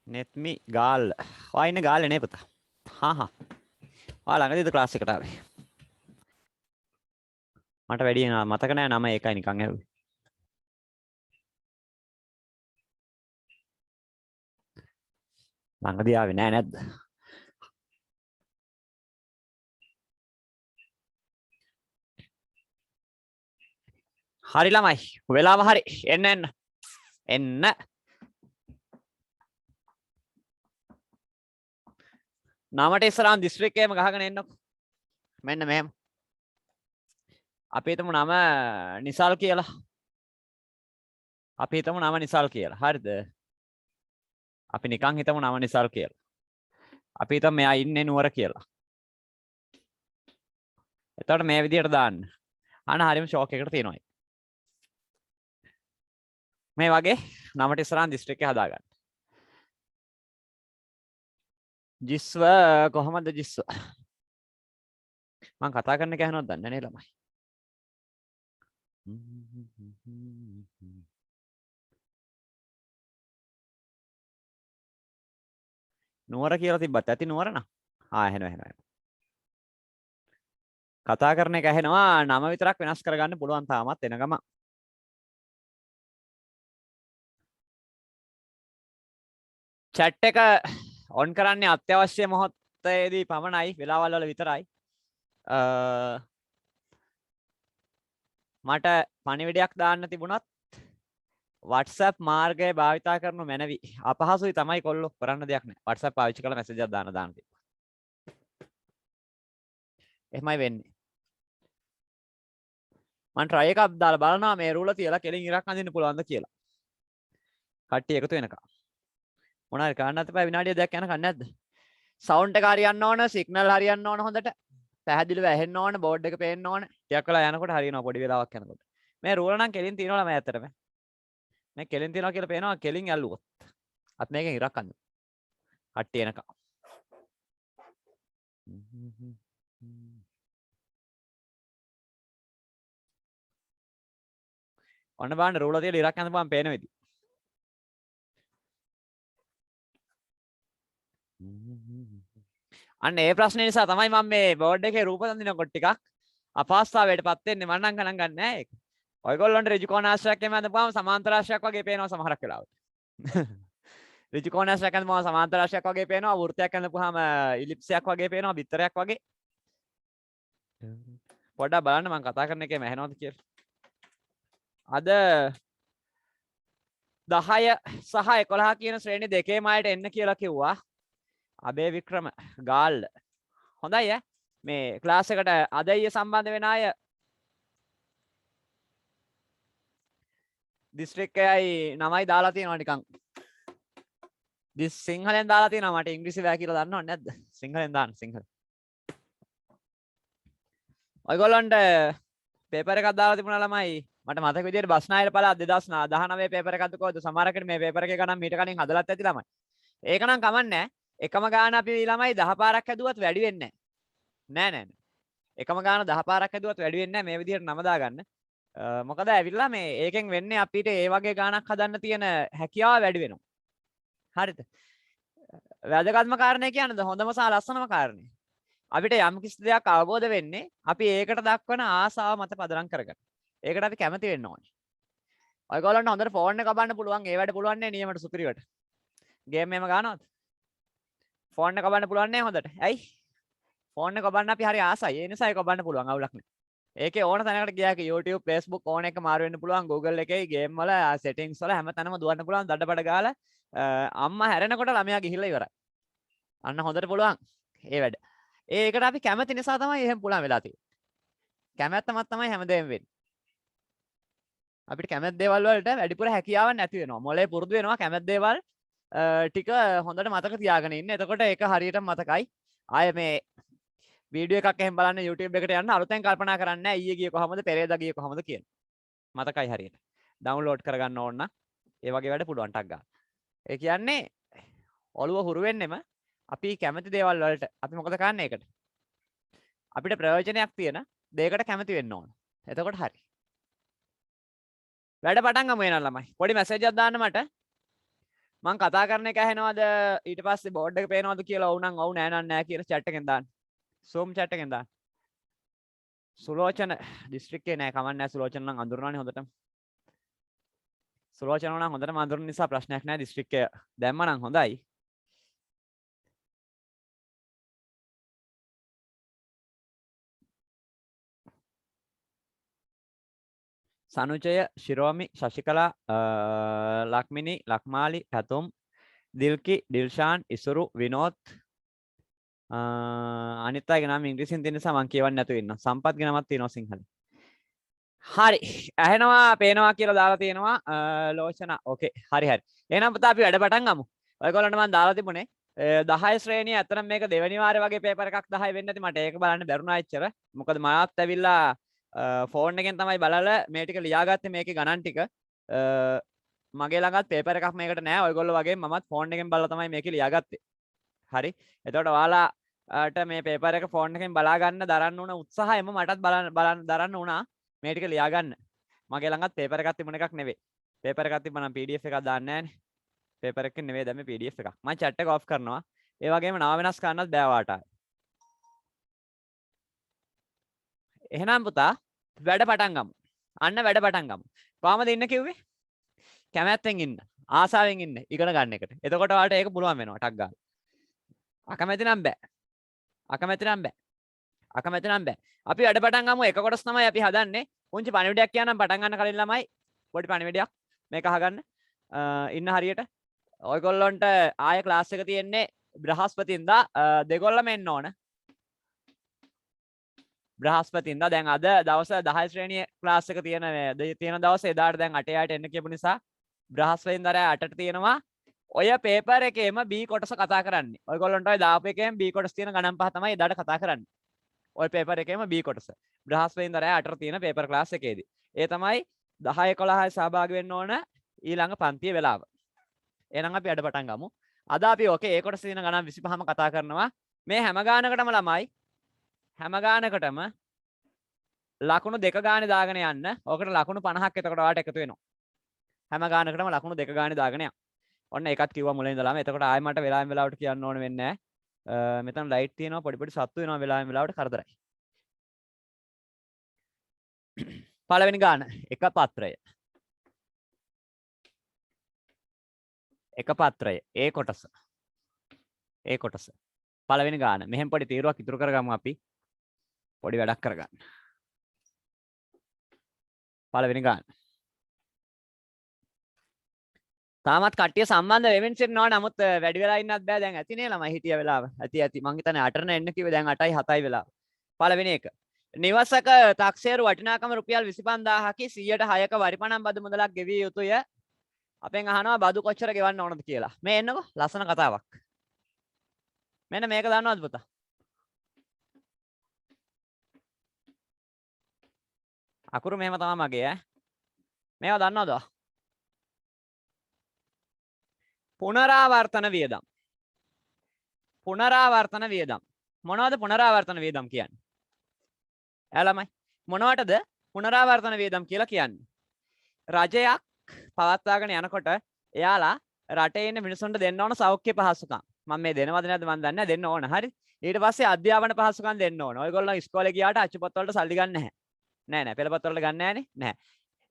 නෙත්මි ගාල් ඔයා ඉන්නේ ගාල්ලේ නේ පුතා. හා හා. ඔයා ළඟදීද ක්ලාස් එකට ආවේ? මට වැඩි මතක නෑ නම ඒකයි නිකන් ඇහුවේ. ළඟදී ආවේ නෑ නැද්ද? හරි ළමයි. වෙලාව හරි. එන්න එන්න. එන්න. නමට ඉස්සරහන් දිස්ත්‍රික්කයේම ගහගෙන එන්නකො. මෙන්න මෙහෙම. අපි හිතමු නම නිසල් කියලා. අපි හිතමු නම නිසල් කියලා. හරිද? අපි නිකන් හිතමු නම නිසල් කියලා. අපි හිතමු මෙයා ඉන්නේ නුවර කියලා. එතකොට මේ විදිහට දාන්න. අන්න හරියම ෂෝක් එකකට තියෙනවා. මේ වගේ නමට ඉස්සරහන් දිස්ත්‍රික්කය හදාගන්න. ජිස්ව කොහමද ජිස්ව? මම කතා කරන්න කැහනොත් දන්නේ නේ ළමයි. නුවර කියලා තිබ්බත් ඇති නුවර නා. එහෙනවා. කතා කරන එක ඇහෙනවා නම විතරක් වෙනස් කරගන්න පුළුවන් තාමත් එන ගම. chat එක on කරන්නේ අත්‍යවශ්‍ය මොහොතේදී පමණයි වෙලාවල් වල විතරයි. මට පණිවිඩයක් දාන්න තිබුණත් WhatsApp මාර්ගය භාවිතා කරනු මැනවි. අපහසුයි තමයි කොල්ලෝ කරන්න දෙයක් නැහැ. WhatsApp පාවිච්චි කරලා මැසේජ් එකක් දාන්න තිබ්බා. එහෙමයි වෙන්නේ. මම try එකක් දාලා බලනවා මේ රූල තියලා කෙලින් ඉරක් අඳින්න පුළුවන්ද කියලා. කට්ටිය එකතු වෙනකම්. මොනාරි කාන්නත් එපා විනාඩිය දෙකක් යනකම් නැද්ද? සවුන්ඩ් එක හරියන්න ඕන, සිග්නල් හරියන්න ඕන හොඳට. පැහැදිලිව ඇහෙන්න ඕන, බෝඩ් එක පේන්න ඕන. ටිකක් වෙලා යනකොට හරියනවා පොඩි වෙලාවක් යනකොට. මේ රූල නම් කෙලින් තියනවා ළමයි ඇත්තටම. මේ කෙලින් තියනවා කියලා පේනවා කෙලින් ඇල්ලුවොත්. අත් මේකෙන් ඉරක් අඳින්න. කට්ටිය එනකම්. ඔන්න බලන්න රූල තියලා ඉරක් අඳපුවම පේන විදිහ. අන්න ඒ ප්‍රශ්නේ නිසා තමයි මම මේ බෝඩ් එකේ රූප දන්දිනකොට ටිකක් අපහසුතාවයටපත් වෙන්නේ. මම නම් ගණන් ගන්න නෑ ඒක. ඔයගොල්ලන්ට ඍජු කෝණාශ්‍රයක් එමෙ අඳපුවාම සමාන්තරාශ්‍රයක් වගේ පේනවා සමහරක් වෙලාවට. ඍජු කෝණාශ්‍රයක් අඳපුවාම සමාන්තරාශ්‍රයක් වගේ පේනවා. වෘත්තයක් අඳපුවාම ඉලිප්සයක් වගේ පේනවා. බිත්තරයක් වගේ. පොඩ්ඩක් බලන්න මම කතා කරන එකේම ඇහෙනවද කියලා. අද 10 සහ 11 කියන ශ්‍රේණි දෙකේම අයට එන්න කියලා කිව්වා. අබේ වික්‍රම ගාල්ල. හොඳයි ඈ. මේ ක්ලාස් එකට අද ඊයේ සම්බන්ධ වෙන අය දිස්ත්‍රික්කයයි නමයි දාලා තියෙනවා නිකන්. සිංහලෙන් දාලා තියෙනවා. මට ඉංග්‍රීසි බෑ කියලා දන්නව නැද්ද? සිංහලෙන් දාන්න සිංහල. ඔයගොල්ලන්ට පේපර් එකක් දාලා තිබුණා ළමයි. මට මතක විදියට බස්නාහිර පළාත් 2019 පේපර් එකක්ද කොහොමද සමහරකට මේ පේපර් එක ගණන් මීට කලින් හදලත් ඇති ළමයි. ඒක නම් කමන්නේ නැහැ. එකම ගාන අපි ළමයි 10 පාරක් හැදුවත් වැඩි වෙන්නේ නැහැ. නෑ. එකම ගාන 10 පාරක් හැදුවත් වැඩි වෙන්නේ නැහැ මේ විදියට නම දාගන්න. මොකද ඇවිල්ලා මේ ඒකෙන් වෙන්නේ අපිට ඒ වගේ ගානක් හදන්න තියෙන හැකියාව වැඩි වෙනවා. හරිද? වැදගත්ම කාරණේ කියන්නද හොඳම සහ ලස්සනම කාරණේ. අපිට යම් කිසි දෙයක් අවබෝධ වෙන්නේ අපි ඒකට දක්වන ආසාව මත පදනම් කරගෙන. ඒකට අපි කැමති වෙන්න ඕනේ. ඔයගොල්ලන්ට හොඳට ෆෝන් එක කපන්න පුළුවන්. ඒ වැඩ පුළුවන් නේ නියමට සුපිරිවට. ගේම් එකම ගන්නවද? ෆෝන් එක කපන්න පුළුවන් නේ හොඳට. ඇයි? ෆෝන් එක කපන්න අපි හරි ආසයි. ඒ නිසා ඒක කපන්න පුළුවන් අවුලක් නෑ. ඒකේ ඕන තැනකට ගියාක YouTube, Facebook ඕන එක මාරු වෙන්න පුළුවන්. Google එකේ ගේම් වල settings වල හැමතැනම දුවන්න පුළුවන්. දඩබඩ ගාලා අම්මා හැරෙනකොට ළමයා ගිහිල්ලා ඉවරයි. අන්න හොඳට පුළුවන්. ඒ වැඩ. ඒකට අපි කැමති නිසා තමයි එහෙම පුළුවන් වෙලා තියෙන්නේ. කැමැත්තමත් තමයි හැමදේම වෙන්නේ. අපිට කැමැත් දේවල් වලට වැඩිපුර හැකියාවක් නැති වෙනවා. මොලේ පුරුදු වෙනවා කැමැත් දේවල් ටික හොඳට මතක තියාගෙන ඉන්න. එතකොට ඒක හරියට මතකයි. ආයේ මේ වීඩියෝ එකක් එහෙම බලන්න YouTube එකට යන්න අලුතෙන් කල්පනා කරන්නේ නැහැ. ඊයේ ගියේ කොහමද පෙරේදා ගියේ කොහමද කියන. මතකයි හරියට. ඩවුන්ලෝඩ් කරගන්න ඕන නම් ඒ වගේ වැඩ පුළුවන් ටක් ගන්න. ඒ කියන්නේ ඔළුව හුරු වෙන්නෙම අපි කැමති දේවල් වලට අපි මොකද කරන්නේ ඒකට? අපිට ප්‍රයෝජනයක් තියෙන දෙයකට කැමති වෙන්න ඕන. එතකොට හරි. වැඩ පටන් ගමු එනවා ළමයි. පොඩි මැසේජ් එකක් දාන්න මට. මං කතා කරන එක ඇහෙනවද ඊට පස්සේ බෝඩ් එක පේනවද කියලා ඔව් නම් ඔව් නෑ නම් නෑ කියලා chat එකෙන් දාන්න. Zoom chat එකෙන් දාන්න. සුලෝචන දිස්ත්‍රික්කේ නෑ කමක් නෑ සුලෝචන නම් අඳුරනවානේ හොඳටම. සුලෝචන නම් හොඳටම අඳුරන නිසා ප්‍රශ්නයක් නෑ දිස්ත්‍රික්කය දැම්ම නම් හොඳයි. සනුජය ශිරෝමි ශශිකලා ලක්මිනි ලක්මාලි පැතුම් දිල්කි ඩිල්ෂාන් ඉසුරු විනෝත් අනිත් අයගේ නම ඉංග්‍රීසියෙන් තියෙන නිසා මම කියවන්නේ නැතුව ඉන්නවා. සම්පත්ගේ නමක් තියෙනවා සිංහලෙන්. හරි. ඇහෙනවා පේනවා කියලා දාලා තියෙනවා ලෝචන. ඕකේ. හරි හරි. එහෙනම් පුතා අපි වැඩ පටන් ගමු. ඔයගොල්ලන්ට මම දාලා තිබුණේ 10 ශ්‍රේණිය අතරම මේක දෙවෙනි වාරේ වගේ පේපර් එකක් 10 වෙන්නේ නැති මට ඒක බලන්න බැරුණා එච්චර. මොකද මාත් ඇවිල්ලා ෆෝන් එකෙන් තමයි බලලා මේ ටික ලියාගත්තේ මේකේ ගණන් ටික. මගේ ළඟත් පේපර් එකක් මේකට නැහැ. ඔයගොල්ලෝ වගේ මමත් ෆෝන් එකෙන් බලලා තමයි මේක ලියාගත්තේ. හරි. එතකොට ඔයාලාට මේ පේපර් එක ෆෝන් එකෙන් බලා ගන්න දරන්න උන උත්සාහයම මටත් බලන්න දරන්න උනා මේ ටික ලියා ගන්න. මගේ ළඟත් පේපර් එකක් තිබුණ එකක් නෙවෙයි. පේපර් එකක් තිබ්බනම් PDF එකක් දාන්නේ නැහනේ. පේපර් එකකින් නෙවෙයි දැම්මේ PDF එකක්. මම chat එක off කරනවා. ඒ වගේම නම වෙනස් කරන්නත් බෑ වාට. එහෙනම් පුතා වැඩ පටන් ගමු. අන්න වැඩ පටන් ගමු. කොහමද ඉන්න කිව්වේ? කැමැත්තෙන් ඉන්න. ආසාවෙන් ඉන්න. ඉගෙන ගන්න එකට. එතකොට ඔයාලට ඒක පුළුවන් වෙනවා ටක් ගාලා. අකමැති නම් බෑ. අකමැති නම් බෑ. අකමැති නම් බෑ. අපි වැඩ පටන් ගමු. එක කොටස් තමයි අපි හදන්නේ. පුංචි පණිවිඩයක් කියනනම් පටන් ගන්න කලින් ළමයි පොඩි පණිවිඩයක් මේක අහගන්න. ඉන්න හරියට. ඔයගොල්ලන්ට ආයෙ ක්ලාස් එක තියෙන්නේ බ්‍රහස්පතින්දා දෙගොල්ලම එන්න ඕන. බ්‍රහස්පතින්දා දැන් අද දවස් 10 ශ්‍රේණියේ ක්ලාස් එක තියෙන දවසේ එදාට දැන් 8 යට එන්න කියපු නිසා බ්‍රහස්පතින්දා රෑ 8ට තියෙනවා. ඔය පේපර් එකේම B කොටස කතා කරන්නේ. ඔයගොල්ලන්ට ඔය දාපු එකේම B කොටස තියෙන ගණන් පහ තමයි එදාට කතා කරන්නේ. ඔය පේපර් එකේම B කොටස. බ්‍රහස්පතින්දා රෑ 8ට තියෙන පේපර් ක්ලාස් එකේදී. ඒ තමයි 10 11 සහභාගී වෙන්න ඕන ඊළඟ පන්තියේ වෙලාව. එහෙනම් අපි අඩ පටන් ගමු. අද අපි ඕකේ ඒ කොටස තියෙන ගණන් 25ම කතා කරනවා. මේ හැම ගානකටම ළමයි හැම ගානකටම ලකුණු දෙක ගානේ දාගෙන යන්න. ඕකට ලකුණු 50ක් එතකොට ඔයාලට එකතු වෙනවා. හැම ගානකටම ලකුණු දෙක ගානේ දාගෙන යන්න. ඔන්න ඒකත් කිව්වා මුලින් ඉඳලාම. එතකොට ආයෙ මට වෙලාවෙන් වෙලාවට කියන්න ඕන වෙන්නේ නැහැ. මෙතන ලයිට් තියෙනවා පොඩි පොඩි සත්තු වෙනවා වෙලාවෙන් වෙලාවට කරදරයි. පළවෙනි ගාන එක පත්‍රය. එක පත්‍රය ඒ කොටස. ඒ කොටස. පළවෙනි ගාන. මෙහෙම පොඩි තීරුවක් ඉතුරු කරගමු අපි. පොඩි වැඩක් කරගන්න. පළවෙනි ගාන. තාමත් කට්ටිය සම්බන්ධ වෙමින් සිටිනවා. නමුත් වැඩි වෙලා ඉන්නත් බෑ. දැන් ඇතිනේ ළමයි හිටිය වෙලාව. ඇති. මං හිතන්නේ 8ට එන්න කිව්වේ දැන් 8යි 7යි වෙලාව. පළවෙනි එක. නිවසක තාක්ෂේරු වටිනාකම රුපියල් 25000කි 100ට 6ක වරිපණම් බදු මුදලක් ගෙවිය යුතුය. අපෙන් අහනවා බදු කොච්චර ගෙවන්න ඕනද කියලා. මේ එන්නකෝ ලස්සන කතාවක්. මෙන්න මේක දන්නවද පුතා? අකුරු මෙහෙම තමයි මගේ ඈ. මේවා දන්නවද? පුනරාවර්තන වියදම්. පුනරාවර්තන වියදම්. මොනවද පුනරාවර්තන වියදම් කියන්නේ? ළමයි මොනවටද පුනරාවර්තන වියදම් කියලා කියන්නේ? රජයක් පවත්වාගෙන යනකොට එයාලා රටේ ඉන්න මිනිස්සුන්ට දෙන්න ඕන සෞඛ්‍ය පහසුකම්. මම මේ දෙනවද නැද්ද මන් දන්නේ නැහැ. දෙන්න ඕන. හරි. ඊට පස්සේ අධ්‍යාපන පහසුකම් දෙන්න ඕන. ඔයගොල්ලෝ ඉස්කෝලේ ගියාට අච්චුපත් වලට සල්ලි ගන්න නැහැ. නෑ පෙළපත් වලට ගන්න නැහනේ. නැහැ.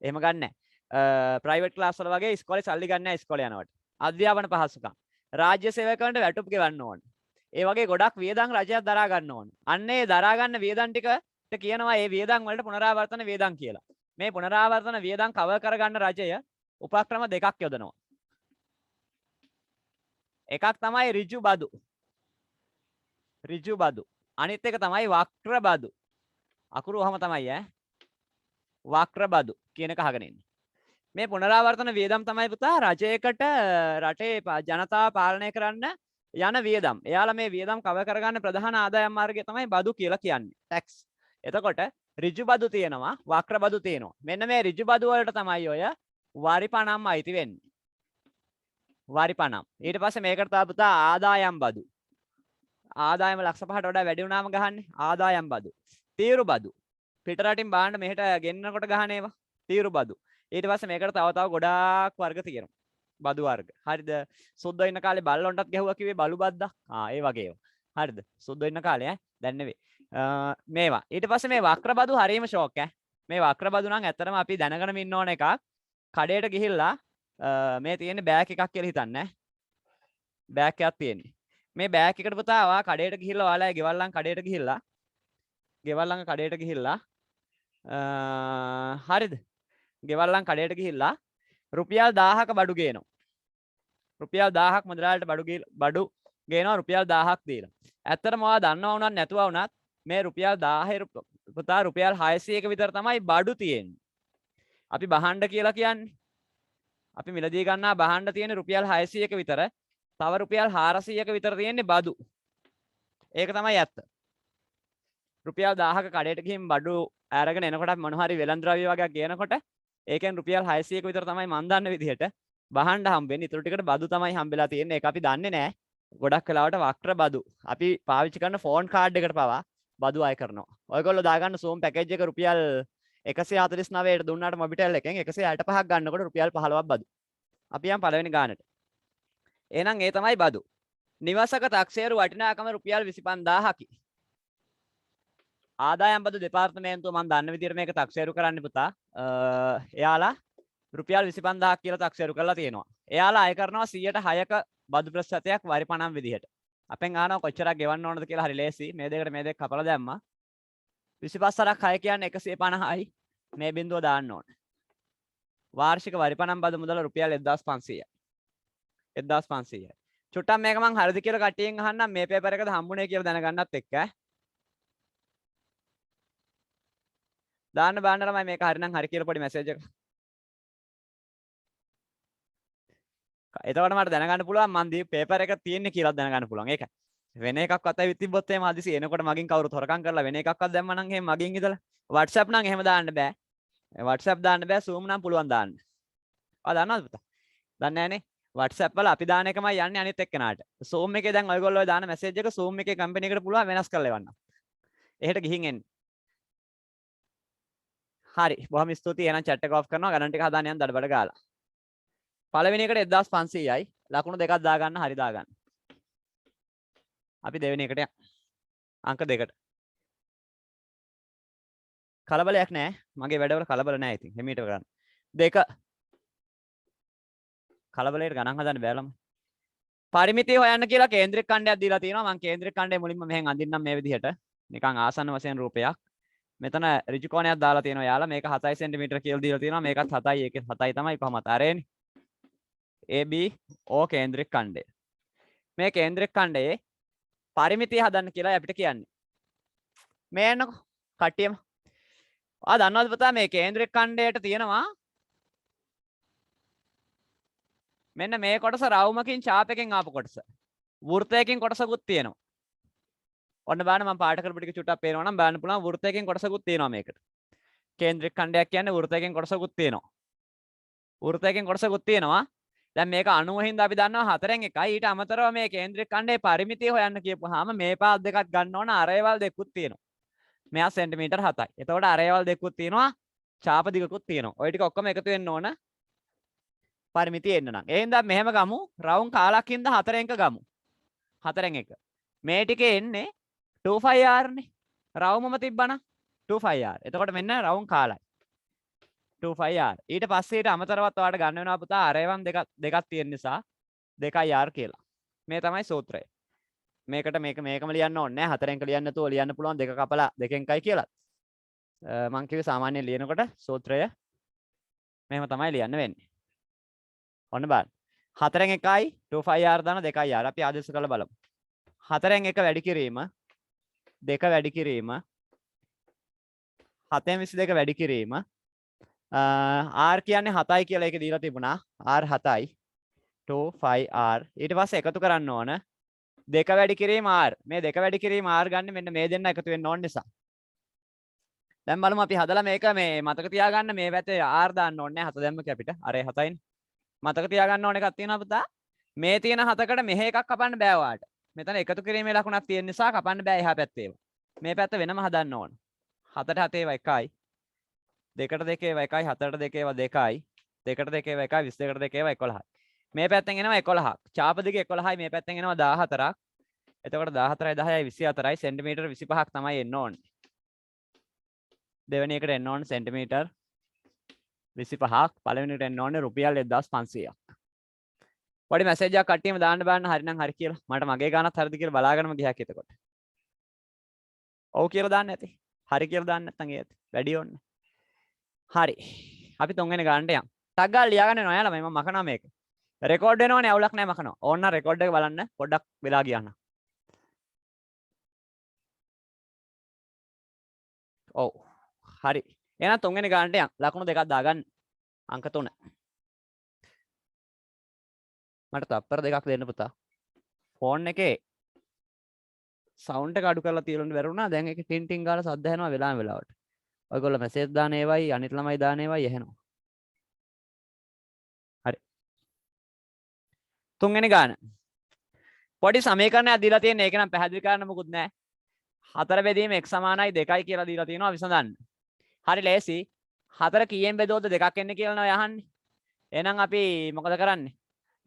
එහෙම ගන්න නැහැ. ප්‍රයිවට් ක්ලාස් වල වගේ ඉස්කෝලේ සල්ලි ගන්න නැහැ ඉස්කෝලේ යනකොට. අධ්‍යාපන පහසුකම්. රාජ්‍ය සේවකයන්ට වැටුප් ගෙවන්න ඕන. ඒ වගේ ගොඩක් වියදම් රජයක් දරා ගන්න ඕන. අන්න ඒ දරා ගන්න වියදම් ටිකට කියනවා මේ වියදම් වලට පුනරාවර්තන වියදම් කියලා. මේ පුනරාවර්තන වියදම් කවර් කරගන්න රජය උපක්‍රම දෙකක් යොදනවා. එකක් තමයි ඍජු බදු. ඍජු බදු. අනිත් එක තමයි වක්‍ර බදු. අකුරු ඔහම තමයි ඈ. වක්‍ර බදු කියන එක අහගෙන ඉන්න. මේ පුනරාවර්තන වියදම් තමයි පුතා රජයකට රටේ ජනතාව පාලනය කරන්න යන වියදම්. එයාලා මේ වියදම් කවර් කරගන්න ප්‍රධාන ආදායම් මාර්ගය තමයි බදු කියලා කියන්නේ. ටැක්ස්. එතකොට ඍජු බදු තියෙනවා, වක්‍ර බදු තියෙනවා. මෙන්න මේ ඍජු බදු වලට තමයි ඔය වරිපණම් අයිති වෙන්නේ. වරිපණම්. ඊට පස්සේ මේකට තමයි පුතා ආදායම් බදු. ආදායම ලක්ෂ 5ට වඩා වැඩි වුණාම ගහන්නේ ආදායම් බදු. තීරු බදු. පිට රටින් බාන්න මෙහෙට ගෙන්නනකොට ගහන ඒවා තීරු බදු. ඊට පස්සේ මේකට තව ගොඩාක් වර්ග තියෙනවා. බදු වර්ග. හරිද? සුද්දෝ ඉන්න කාලේ බල්ලොන්ටත් ගැහුවා කිව්වේ බලු බද්දා. ඒ වගේ ඒවා. හරිද? සුද්දෝ ඉන්න කාලේ දැන් නෙවෙයි. මේවා. ඊට පස්සේ මේ වක්‍ර බදු හරීම ෂෝක් මේ වක්‍ර බදු නම් ඇත්තටම අපි දැනගෙන ඉන්න ඕන එකක්. කඩේට ගිහිල්ලා මේ තියෙන්නේ බෑග් එකක් කියලා හිතන්නේ. බෑග් එකක් තියෙන්නේ. මේ බෑග් එකට පුතා ආවා කඩේට ගිහිල්ලා ඔයාලා ගෙවල් ළඟ කඩේට ගිහිල්ලා ගෙවල් ළඟ කඩේට ගිහිල්ලා හරිද? ගෙවල් ළඟ කඩේට ගිහිල්ලා රුපියල් 1000ක බඩු ගේනවා. රුපියල් 1000ක් මුදලාලට බඩු ගේනවා රුපියල් 1000ක් දීලා. ඇත්තටම ඔයා දන්නව වුණත් නැතුව වුණත් මේ රුපියල් 1000 පුතා රුපියල් 600ක විතර තමයි බඩු තියෙන්නේ. අපි බහණ්ඩ කියලා කියන්නේ. අපි මිලදී ගන්නා බහණ්ඩ තියෙන්නේ රුපියල් 600ක විතර. තව රුපියල් 400ක විතර තියෙන්නේ බඩු. ඒක තමයි ඇත්ත. රුපියල් 1000ක කඩේට ගිහින් බඩු අරගෙන එනකොට මොන හරි වෙළඳ ද්‍රව්‍ය වගේක් ගේනකොට ඒකෙන් රුපියල් 600ක විතර තමයි මන් දන්න විදිහට බහණ්ඩ හම්බෙන්නේ. ඊටු ටිකට බදු තමයි හම්බෙලා තියෙන්නේ. ඒක අපි දන්නේ නැහැ. ගොඩක් වෙලාවට වක්‍ර බදු. අපි පාවිච්චි කරන ෆෝන් කාඩ් එකට පවා බදු අය කරනවා. ඔයගොල්ලෝ දාගන්න Zoom පැකේජ් එක රුපියල් 149ට දුන්නාට මොබිටෙල් එකෙන් 165ක් ගන්නකොට රුපියල් 15ක් බදු. අපි යම් පළවෙනි ගානට. එහෙනම් ඒ තමයි බදු. නිවසක තාක්ෂේරු වටිනාකම රුපියල් 25000කි. ආදායම් බදු දෙපාර්තමේන්තුව මම දන්න විදිහට මේක තාක්ෂේරු කරන්න පුතා. එයාලා රුපියල් 25000ක් කියලා තාක්ෂේරු කරලා තියෙනවා. එයාලා අය කරනවා 106ක බදු ප්‍රතිශතයක් වරිපණම් විදිහට. අපෙන් අහනවා කොච්චරක් ගෙවන්න ඕනද කියලා. හරි ලේසි. මේ දෙකට මේ දෙක කපලා දැම්මා. 25 සරක් 6 කියන්නේ 150යි. මේ බිඳුව දාන්න ඕන. වාර්ෂික වරිපණම් බදු මුදල රුපියල් 1500යි. 1500යි. චුට්ටක් මේක මං හරිද කියලා කට්ටියෙන් අහන්නම් මේ පේපර් එකද හම්බුනේ කියලා දැනගන්නත් එක්ක දාන්න බාන්න ළමයි මේක හරිනම් හරි කියලා පොඩි මැසේජ් එකක්. එතකොට මට දැනගන්න පුළුවන් මන් දී පේපර් එක තියෙන්නේ කියලා දැනගන්න පුළුවන්. ඒකයි. වෙන එකක්වත් ඇවිත් තිබ්බොත් එහෙම හදිසි එනකොට මගෙන් කවුරුත් හොරකම් කරලා වෙන එකක්වත් දැම්ම නම් එහෙම මගෙන් ඉඳලා WhatsApp නම් එහෙම දාන්න බෑ. WhatsApp දාන්න බෑ. Zoom නම් පුළුවන් දාන්න. දන්නවද පුතා? දන්නේ නැහනේ. WhatsApp වල අපි දාන එකමයි යන්නේ අනිත් එක්කෙනාට. Zoom එකේ දැන් ඔයගොල්ලෝ දාන මැසේජ් එක Zoom එකේ කම්පැනි එකට පුළුවන් වෙනස් කරලා එවන්න. එහෙට ගිහින් එන්න. හරි. බොහොම ස්තුතියි. එහෙනම් chat එක off කරනවා. ගණන් ටික හදාන්න යන්න දඩබඩ ගාලා. පළවෙනි එකට 1500යි. ලකුණු දෙකක් දාගන්න හරි දාගන්න. අපි දෙවෙනි එකට අංක දෙකට. කලබලයක් නැහැ. මගේ වැඩවල කලබල නැහැ ඉතින්. හිමීට කරන්න. දෙක. කලබලයට ගණන් හදන්න බෑ ළමයි. පරිමිතිය හොයන්න කියලා කේන්ද්‍රික ඛණ්ඩයක් දීලා තියෙනවා. මම කේන්ද්‍රික ඛණ්ඩය මුලින්ම මෙහෙන් අඳින්නම් මේ විදිහට. නිකන් ආසන්න වශයෙන් රූපයක්. මෙතන ඍජු කෝණයක් දාලා තියෙනවා යාලා. මේක 7 cm කියලා දීලා තියෙනවා. මේකත් 7යි. ඒකෙත් 7යි තමයි කොහමද අරේනේ. AB O කේන්ද්‍රික ඛණ්ඩය. මේ කේන්ද්‍රික ඛණ්ඩයේ පරිමිතිය හදන්න කියලා අපිට කියන්නේ. මේ එන්නකො කට්ටියම. දන්නවද පුතා මේ කේන්ද්‍රික ඛණ්ඩයට තියෙනවා මෙන්න මේ කොටස රවුමකින් ඡාපයෙන් ආපු කොටස. වෘත්තයකින් කොටසකුත් තියෙනවා. ඔන්න බලන්න මම පාට කරපු ටික චුට්ටක් පේනවා නම් බලන්න පුළුවන් වෘත්තයකින් කොටසකුත් තියෙනවා මේකට. කේන්ද්‍රික ඛණ්ඩයක් කියන්නේ වෘත්තයකින් කොටසකුත් තියෙනවා. වෘත්තයකින් කොටසකුත් තියෙනවා. දැන් මේක 90 හින්දා අපි දන්නවා 4න් එකයි. ඊට අමතරව මේ කේන්ද්‍රික ඛණ්ඩයේ පරිමිතිය හොයන්න කියපුවාම මේ පාත් දෙකක් ගන්න ඕන අරේවල් දෙකකුත් තියෙනවා. මෙයා සෙන්ටිමීටර් 7යි. එතකොට අරේවල් දෙකකුත් තියෙනවා. ඡාප දිගකුත් තියෙනවා. ওই ටික ඔක්කොම එකතු වෙන්න ඕන පරිමිතිය එන්න නම්. ඒ හින්දා මෙහෙම ගමු. රවුම් කාලක් හින්දා 4න් එක ගමු. 4න් එක. මේ ටිකේ එන්නේ 25R නේ. රවුමම තිබ්බනම් 25R. එතකොට මෙන්න රවුම් කාලයි. 25R. ඊට පස්සේ ඊට අමතරවත් ඔයාලට ගන්න වෙනවා පුතා අරේවම් දෙකක් තියෙන නිසා 2R කියලා. මේ තමයි සූත්‍රය. මේකට මේකම ලියන්න ඕනේ නැහැ. 4න් එක ලියන්න නැතුව ලියන්න පුළුවන් දෙක කපලා 2න් එකයි කියලා. මම කිව්වේ සාමාන්‍යයෙන් ලියනකොට සූත්‍රය මෙහෙම තමයි ලියන්න වෙන්නේ. ඔන්න බලන්න. 4න් එකයි 25R දාන 2R. අපි ආදේශ කරලා බලමු. 4න් එක වැඩි කිරීම 2 වැඩි කිරීම 7න් 22 වැඩි කිරීම R කියන්නේ 7යි කියලා ඒක දීලා තිබුණා. R 7යි 25R. ඊට පස්සේ එකතු කරන්න ඕන 2 වැඩි කිරීම R. මේ 2 වැඩි කිරීම R ගන්න මෙන්න මේ දෙන්න එකතු වෙන්න ඕන නිසා. දැන් බලමු අපි හදලා මේක මේ මතක තියාගන්න මේ පැත්තේ R දාන්න ඕනේ නැහැ. 7 දැම්මක අපිට. අර 7යිනේ. මතක තියාගන්න ඕන එකක් තියෙනවා පුතා. මේ තියෙන 7කට මෙහෙ එකක් කපන්න බෑ ඔයාලට. මෙතන එකතු කිරීමේ ලකුණක් තියෙන නිසා කපන්න බෑ එහා පැත්තේ. මේ පැත්ත වෙනම හදන්න ඕන. 7ට 7 ඒවා 1යි. 2ට 2 ඒවා 1යි. 4ට 2 ඒවා 2යි. 2ට 2 ඒවා 1යි. 22ට 2 ඒවා 11යි. මේ පැත්තෙන් එනවා 11ක්. චාප දිග 11යි මේ පැත්තෙන් එනවා 14ක්. එතකොට 14යි 10යි 24යි සෙන්ටිමීටර් 25ක් තමයි එන්න ඕනේ. දෙවෙනි එකට එන්න ඕනේ සෙන්ටිමීටර් 25ක්. පළවෙනි එකට එන්න ඕනේ රුපියල් 1500ක්. පොඩි මැසේජ් එකක් කට්ටියම දාන්න බලන්න හරිනම් හරි කියලා. මට මගේ ගානත් හරිද කියලා බලාගෙනම ගියාක් එතකොට. ඔව් කියලා දාන්න ඇති. හරි කියලා දාන්න නැත්නම් ඒත් වැඩි ඕනේ. හරි. අපි තුන්වෙනි ගානට යමු. ටක් ගාලා ලියාගන්න වෙනවා යාළුවා මම මකනවා මේක. රෙකෝඩ් වෙනවනේ අවුලක් නැහැ මකනවා. ඕන්න රෙකෝඩ් එක බලන්න පොඩ්ඩක් වෙලා ගියාන. ඔව්. හරි. එහෙනම් තුන්වෙනි ගානට යමු. ලකුණු දෙකක් දාගන්න. අංක 3. මට තප්පර දෙකක් දෙන්න පුතා. ෆෝන් එකේ සවුන්ඩ් එක අඩු කරලා තියලන්න බැරුණා. දැන් ඒක ටින් ටින් ගාලා සද්ද ඇහෙනවා වෙලාවෙ වෙලාවට. ඔයගොල්ලෝ මැසේජ් දාන ඒවයි අනිත් ළමයි දාන ඒවයි ඇහෙනවා. හරි. තුන්වෙනි ගාන. පොඩි සමීකරණයක් දීලා තියෙන ඒක නම් පැහැදිලි කරන්න මොකුත් නැහැ. 4 බෙදීම x සමානයි 2යි කියලා දීලා තියෙනවා විසඳන්න. හරි ලේසි. 4 කීයෙන් බෙදුවොත් දෙකක් එන්නේ කියලා නෝ යහන්නේ. එහෙනම් අපි මොකද කරන්නේ?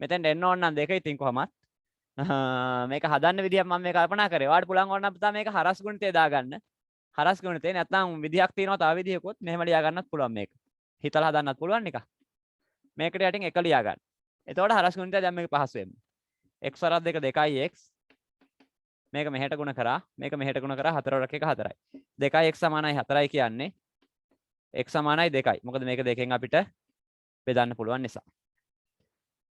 මෙතෙන් එන්න ඕන නම් 2 ඉතින් කොහමත්. මේක හදන්න විදියක් මම මේ කල්පනා කරේ. ඔයාලට පුළුවන් ඕන නම් පුතා මේක හරස් ගුණිතය දාගන්න. හරස් ගුණිතේ නැත්නම් විදියක් තියෙනවා තව විදියකුත් මෙහෙම ලියා ගන්නත් පුළුවන් මේක. හිතලා හදන්නත් පුළුවන් නිකන්. මේකට යටින් 1 ලියා ගන්න. එතකොට හරස් ගුණිතය දැන් මේක පහසු වෙන්නේ. x වරක් 2 2x මේක මෙහෙට ගුණ කරා මේක මෙහෙට ගුණ කරා 4 වරක් 1 4යි 2x සමානයි 4යි කියන්නේ x සමානයි 2යි මොකද මේක දෙකෙන් අපිට බෙදන්න පුළුවන් නිසා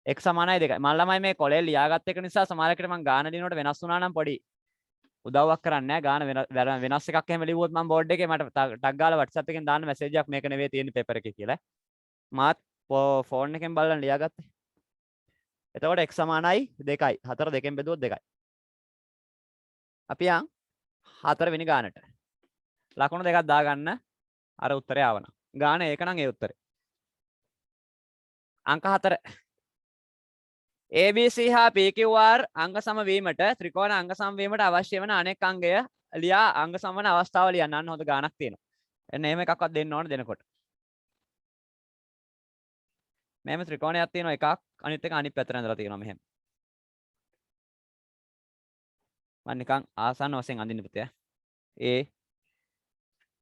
x සමානයි 2යි මම ළමයි මේ කොලේ ලියාගත් එක නිසා සමහරකට මම ගාන ලියනකොට වෙනස් වුණා නම් පොඩි උදව්වක් කරන්නේ නැහැ ගාන වෙනස් එකක් එහෙම ලිව්වොත් මම බෝඩ් එකේ මට ටක් ගාලා WhatsApp එකෙන් දාන්න මැසේජ් එකක් මේක නෙවෙයි තියෙන්නේ පේපර් එකේ කියලා මාත් ෆෝන් එකෙන් බලලා ලියාගත්තා එතකොට x සමානයි 2යි 4 දෙකෙන් බෙදුවොත් 2යි අපි යන් 4 වෙනි ගානට ලකුණු දෙකක් දාගන්න අර උත්තරය ආවනම් ගාන ඒක නම් ඒ උත්තරේ අංක 4 ABC හා PQR අංග සම වීමට ත්‍රිකෝණ අංග සම වීමට අවශ්‍ය වෙන අනෙක් අංගය ලියා අංග සම වන අවස්ථාව ලියන්න අන්න හොඳ ගානක් තියෙනවා එන්න එහෙම එකක්වත් දෙන්න ඕන දෙනකොට මෙහෙම ත්‍රිකෝණයක් තියෙනවා එකක් අනිත් එක අනිත් පැත්තට ඇඳලා තියෙනවා මෙහෙම මම නිකන් ආසන්න වශයෙන් අඳින්න පුතේ A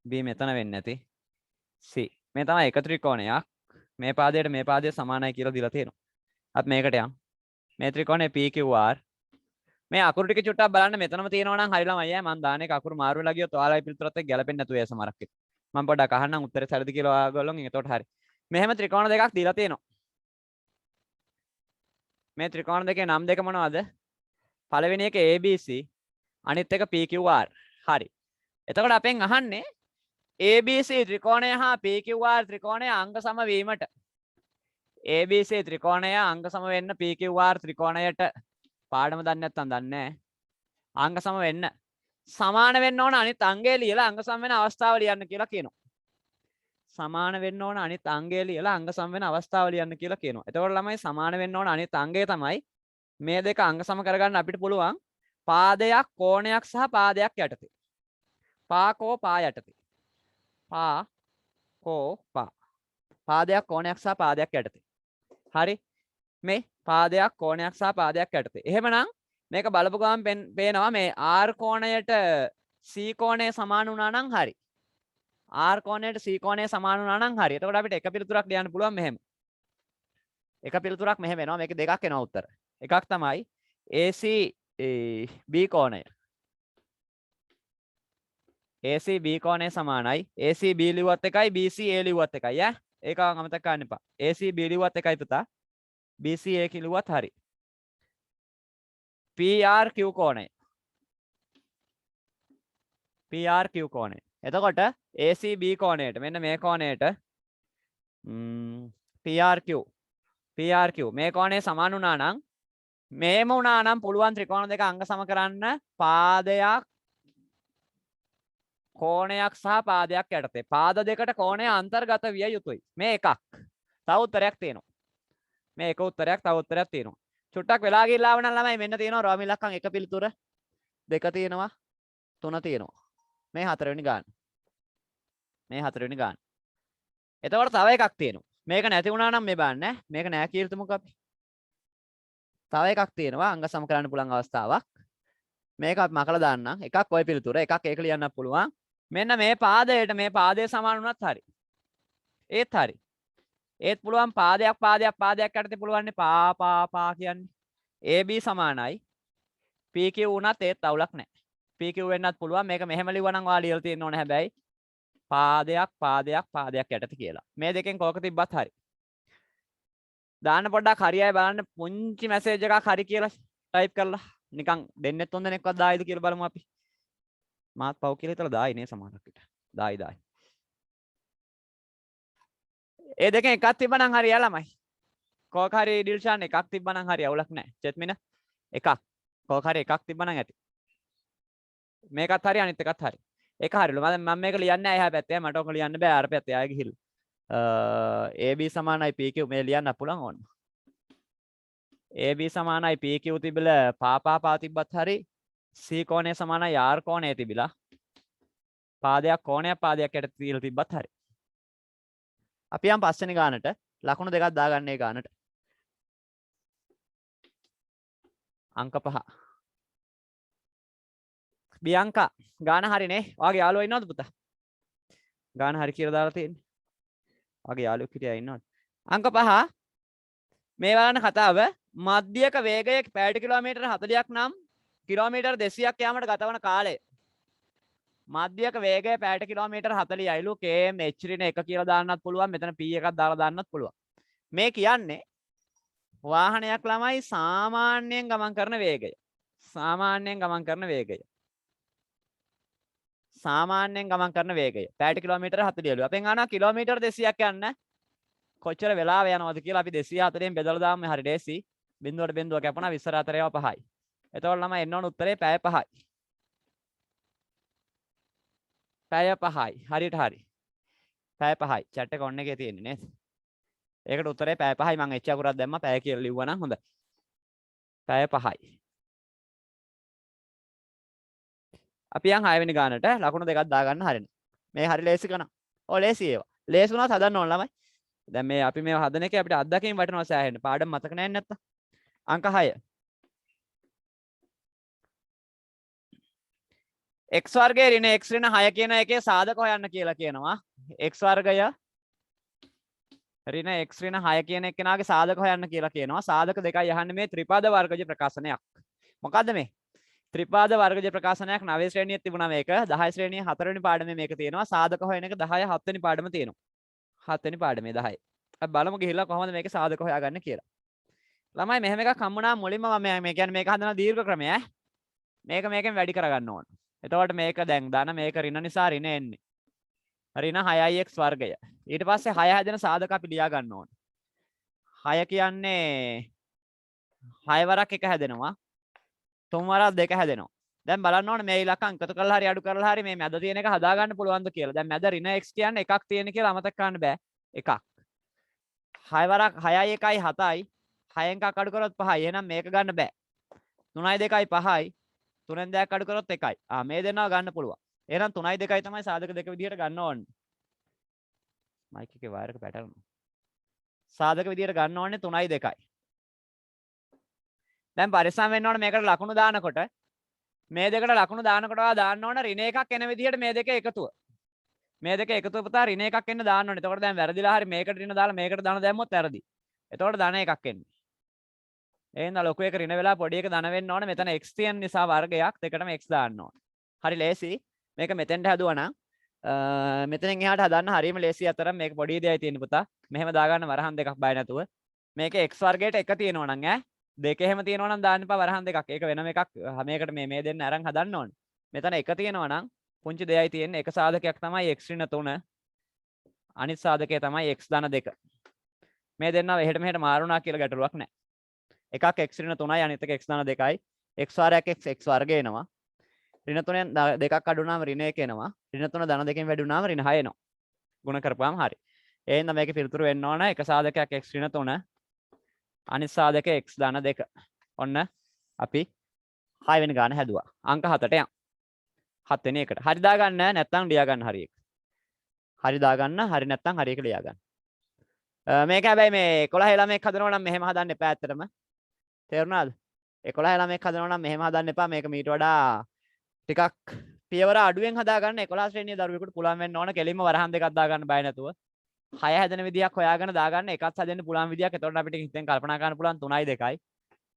B මෙතන වෙන්නේ නැති C මේ තමයි එක ත්‍රිකෝණයක් මේ පාදයට මේ පාදය සමානයි කියලා දීලා තියෙනවා අපි මේකට යමු මේ ත්‍රිකෝණය PQR මේ අකුරු ටික චුට්ටක් බලන්න මෙතනම තියෙනවා නම් හරි ළමයි මම දාන එක අකුරු මාරු වෙලා ගියොත් ඔයාලයි පිළිතුරත් එක්ක ගැලපෙන්නේ නැතුව ඒ සමහරක් එක මම පොඩ්ඩක් අහන්නම් උත්තරේ සරිද කියලා ඔයාගොල්ලෝන් එතකොට හරි මෙහෙම ත්‍රිකෝණ දෙකක් දීලා තියෙනවා මේ ත්‍රිකෝණ දෙකේ නම් දෙක මොනවද පළවෙනි එක ABC අනිත් එක PQR හරි එතකොට අපෙන් අහන්නේ ABC ත්‍රිකෝණය හා PQR ත්‍රිකෝණය අංග සම වීමට ABC ත්‍රිකෝණය අංග සම වෙන්න PQR ත්‍රිකෝණයට පාඩම දන්නේ නැත්නම් දන්නේ නැහැ අංග සම වෙන්න සමාන වෙන්න ඕන අනිත් අංගය ලියලා අංග සම වෙන අවස්ථාව ලියන්න කියලා කියනවා සමාන වෙන්න ඕන අනිත් අංගය ලියලා අංග සම වෙන අවස්ථාව ලියන්න කියලා කියනවා එතකොට ළමයි සමාන වෙන්න ඕන අනිත් අංගය තමයි මේ දෙක අංග සම කරගන්න අපිට පුළුවන් පාදයක් කෝණයක් සහ පාදයක් යටතේ පාකෝ පා යටතේ පා කෝ පා පාදයක් කෝණයක් සහ පාදයක් යටතේ හරි මේ පාදයක් කෝණයක් සහ පාදයක් යටතේ එහෙමනම් මේක බලපු ගමන් පේනවා මේ R කෝණයට C කෝණය සමාන වුණා නම් හරි R කෝණයට C කෝණය සමාන වුණා නම් හරි එතකොට අපිට එක පිළිතුරක් ලියන්න පුළුවන් මෙහෙම එක පිළිතුරක් මෙහෙම එනවා මේකේ දෙකක් එනවා උත්තර එකක් තමයි AC B කෝණය AC B කෝණය සමානයි AC B ලිව්වත් එකයි BC A ලිව්වත් එකයි ඈ ඒක අමතක කරන්න එපා AC B ලිව්වත් එකයි පුතා BC A කිව්වත් හරි PR Q කෝණය PR Q කෝණය එතකොට AC B කෝණයට මෙන්න මේ කෝණයට PR Q මේ කෝණය සමාන වුණා නම් මේම වුණා නම් පුළුවන් ත්‍රිකෝණ දෙක අංග සම කරන්න පාදයක් කෝණයක් සහ පාදයක් යටතේ පාද දෙකට කෝණය අන්තර්ගත විය යුතුයි මේ එකක් තව උත්තරයක් තියෙනවා මේ එක උත්තරයක් තව උත්තරයක් තියෙනවා චුට්ටක් වෙලා ගිහලා ආව නම් ළමයි මෙන්න තියෙනවා රෝම ඉලක්කම් එක පිළිතුර දෙක තියෙනවා තුන තියෙනවා මේ හතරවෙනි ගාන මේ හතරවෙනි ගාන එතකොට තව එකක් තියෙනවා මේක නැති වුණා නම් මේ බලන්න මේක නෑ කියලා තුමුකෝ අපි තව එකක් තියෙනවා අංග සම කරන්න පුළුවන් අවස්ථාවක්. මේක අපි මකලා දාන්නම්. එකක් ඔය පිළිතුර, එකක් ඒක ලියන්නත් පුළුවන්. මෙන්න මේ පාදයට මේ පාදයේ සමාන වුණත් හරි. ඒත් හරි. ඒත් පුළුවන් පාදයක් යටතේ පුළුවන් පා කියන්නේ. AB සමානයි. PQ වුණත් ඒත් අවුලක් නැහැ. PQ වෙන්නත් පුළුවන්. මේක මෙහෙම ලිව්වනම් ඔයා ලියලා තියෙන්න ඕනේ හැබැයි පාදයක් යටතේ කියලා. මේ දෙකෙන් කෝක තිබ්බත් හරි. දාන්න පොඩ්ඩක් හරියයි බලන්න පුංචි මැසේජ් එකක් හරි කියලා ටයිප් කරලා නිකන් දෙන්නෙත් තුන් දෙනෙක්වත් දායිද කියලා බලමු අපි. මාත් පව් කියලා හිතලා දායි නේ සමහරක් විට. දායි. ඒ දෙකෙන් එකක් තිබ්බනම් හරිය ළමයි. කෝක හරි ඩිල්ෂාන් එකක් තිබ්බනම් හරි අවුලක් නැහැ. චෙත්මින එකක්. කෝක හරි එකක් තිබ්බනම් ඇති. මේකත් හරි අනිත් එකත් හරි. ඒක හරිලු. මම මේක ලියන්නේ නැහැ එහා පැත්තේ. මට ඔක ලියන්න බෑ අර පැත්තේ ආයෙ ගිහිල්ලා. AB සමානයි PQ මේ ලියන්න පුළුවන් ඕන. AB සමානයි PQ තිබිලා පා තිබ්බත් හරි C කෝණය සමානයි R කෝණය තිබිලා පාදයක් යට තියලා තිබ්බත් හරි. අපි යම් පස්වෙනි ගානට ලකුණු දෙකක් දාගන්න ඒ ගානට. අංක 5. බියංකා ගාන හරිනේ. ඔයාගේ යාළුවා ඉන්නවද පුතා? ගාන හරි කියලා දාලා තියෙන්නේ. ඔයාගේ යාළුවෙක් හිටියා ඉන්නවද? අංක 5 මේ බලන්න කතාව මධ්‍යක වේගය පැයට කිලෝමීටර 40ක් නම් කිලෝමීටර 200ක් යාමට ගතවන කාලය. මධ්‍යක වේගය පැයට කිලෝමීටර 40යිලු km h ඍණ 1 කියලා දාන්නත් පුළුවන්. මෙතන p එකක් දාලා දාන්නත් පුළුවන්. මේ කියන්නේ වාහනයක් ළමයි සාමාන්‍යයෙන් ගමන් කරන වේගය. සාමාන්‍යයෙන් ගමන් කරන වේගය. පැයට කිලෝමීටර 40ලු. අපෙන් අහනවා කිලෝමීටර 200ක් යන්න කොච්චර වෙලාව යනවද කියලා. අපි 240න් බෙදලා දාමු. හරි ලේසි. බිඳුවට බිඳුව කැපුණා 20 4 5යි. එතකොට ළමයි එන්න ඕන උත්තරේ පැය 5යි. පැය 5යි. හරියට හරි. පැය 5යි. chat එක ඔන්න එකේ තියෙන්නේ නේද? ඒකට උත්තරේ පැය 5යි. මම එච් අකුරක් දැම්මා. පැය කියලා ලිව්වා නම් හොඳයි. පැය 5යි. අපි යන් 6 වෙනි ගානට ලකුණු දෙකක් දාගන්න හරිනේ. මේ හරි ලේසි කන. ඔය ලේසි ඒවා. ලේසි වුණාත් හදන්න ඕන ළමයි. දැන් මේ අපි මේව හදන එකේ අපිට අත්දැකීම් වටිනවා සෑහෙන්න. පාඩම් මතක නැහැ නැත්තම්. අංක 6. x වර්ගය ඍණ x ඍණ 6 කියන එකේ සාධක හොයන්න කියලා කියනවා. x වර්ගය ඍණ x ඍණ 6 කියන එකනාගේ සාධක හොයන්න කියලා කියනවා. සාධක දෙකයි අහන්නේ මේ ත්‍රිපද වර්ගජ ප්‍රකාශනයක්. මොකද්ද මේ? ත්‍රිපද වර්ගජ ප්‍රකාශනයක් 9 ශ්‍රේණියේ තිබුණා මේක. 10 ශ්‍රේණියේ 4 වෙනි පාඩමේ මේක තියෙනවා. සාධක හොයන එක 10 7 වෙනි පාඩම තියෙනවා. 7 වෙනි පාඩමේ 10. අපි බලමු ගිහිල්ලා කොහොමද මේකේ සාධක හොයාගන්නේ කියලා. ළමයි මෙහෙම එකක් හම්බුණා මුලින්ම මම මේ කියන්නේ මේක හදන දීර්ඝ ක්‍රමය ඈ. මේක මේකෙන් වැඩි කරගන්න ඕන. එතකොට මේක දැන් දාන මේක ඍණ නිසා ඍණ එන්නේ. ඍණ 6x වර්ගය. ඊට පස්සේ 6 හැදෙන සාධක අපි ලියා ගන්න ඕන. 6 කියන්නේ 6 වරක් 1 හැදෙනවා. 3 වරක් 2 හැදෙනවා. දැන් බලන්න ඕනේ මේ ඉලක්ක එකතු කරලා හරි අඩු කරලා හරි මේ මැද තියෙන එක හදා ගන්න පුළුවන්ද කියලා. දැන් මැද ඍණ x කියන්නේ එකක් තියෙන කියලා අමතක කරන්න බෑ. එකක්. 6 වරක් 6යි 1යි 7යි. 6ෙන් එකක් අඩු කරොත් 5යි. එහෙනම් මේක ගන්න බෑ. 3යි 2යි 5යි. 3ෙන් 2ක් අඩු කරොත් 1යි. මේ දෙන්නවා ගන්න පුළුවන්. එහෙනම් 3යි 2යි තමයි සාධක දෙක විදිහට ගන්න ඕනේ. මයික් එකේ වයර් එක පැටලෙනවා. සාධක විදිහට ගන්න ඕනේ 3යි 2යි. දැන් පරිස්සම් වෙන්න ඕනේ මේකට ලකුණු දානකොට මේ දෙකට ලකුණු දානකොට දාන්න ඕන ඍණ එකක් එන විදිහට මේ දෙක එකතුව. මේ දෙක එකතුව පුතා ඍණ එකක් එන්න දාන්න ඕනේ. එතකොට දැන් වැරදිලා හරි මේකට ඍණ දාලා මේකට ධන දැම්මොත් වැරදි. එතකොට ධන එකක් එන්නේ. එහෙනම් ලොකු එක ඍණ වෙලා පොඩි එක ධන වෙන්න ඕනේ. මෙතන x තියෙන නිසා වර්ගයක් දෙකටම x දාන්න ඕනේ. හරි ලේසි. මේක මෙතෙන්ට හදුවා නම් මෙතනින් එහාට හදන්න හරියම ලේසි අතරම මේක පොඩි දෙයයි තියෙන පුතා. මෙහෙම දාගන්න වරහන් දෙකක් බය නැතුව. මේක x වර්ගයට එක තියෙනවා නම් ඈ දෙක එහෙම තියෙනවා නම් දාන්න එපා වරහන් දෙකක්. ඒක වෙනම එකක්. මේකට මේ දෙන්න අරන් හදන්න ඕනේ. මෙතන එක තියෙනවා නම් පුංචි දෙයයි තියෙන්නේ. එක සාධකයක් තමයි x ඍණ 3. අනිත් සාධකය තමයි x ධන 2. මේ දෙන්නව එහෙට මෙහෙට මාරුණා කියලා ගැටලුවක් නැහැ. එකක් x ඍණ 3යි අනිත් එක x ධන 2යි. x වර්ගයක් x වර්ගය එනවා. ඍණ 3ෙන් දෙකක් අඩු වුණාම ඍණ 1 එනවා. ඍණ 3 ධන 2කින් වැඩි වුණාම ඍණ 6 එනවා. ගුණ කරපුවාම හරි. එහෙනම් මේකේ පිළිතුරු වෙන්න ඕන එක සාධකයක් x ඍණ 3 අනිත් සාධක x ධන 2. ඔන්න අපි 6 වෙනි ගාන හැදුවා. අංක 7ට යන්. 7 වෙනි එකට. හරි දාගන්න නැත්නම් ලියා ගන්න හරි එක. හරි දාගන්න හරි නැත්නම් හරි එක ලියා ගන්න. මේක හැබැයි මේ 11 ළමෙක් හදනවා නම් මෙහෙම හදන්න එපා ඇත්තටම. තේරුණාද? 11 ළමෙක් හදනවා නම් මෙහෙම හදන්න එපා. මේක මීට වඩා ටිකක් පියවර අඩුවෙන් හදාගන්න 11 ශ්‍රේණියේ දරුවෙකුට පුළුවන් වෙන්න ඕන කෙලින්ම වරහන් දෙකක් දාගන්න බය නැතුව. 6 හැදෙන විදියක් හොයාගෙන දාගන්න එකක් හදෙන්න පුළුවන් විදියක්. එතකොට අපිට හිතෙන් කල්පනා කරන්න පුළුවන් 3යි 2යි.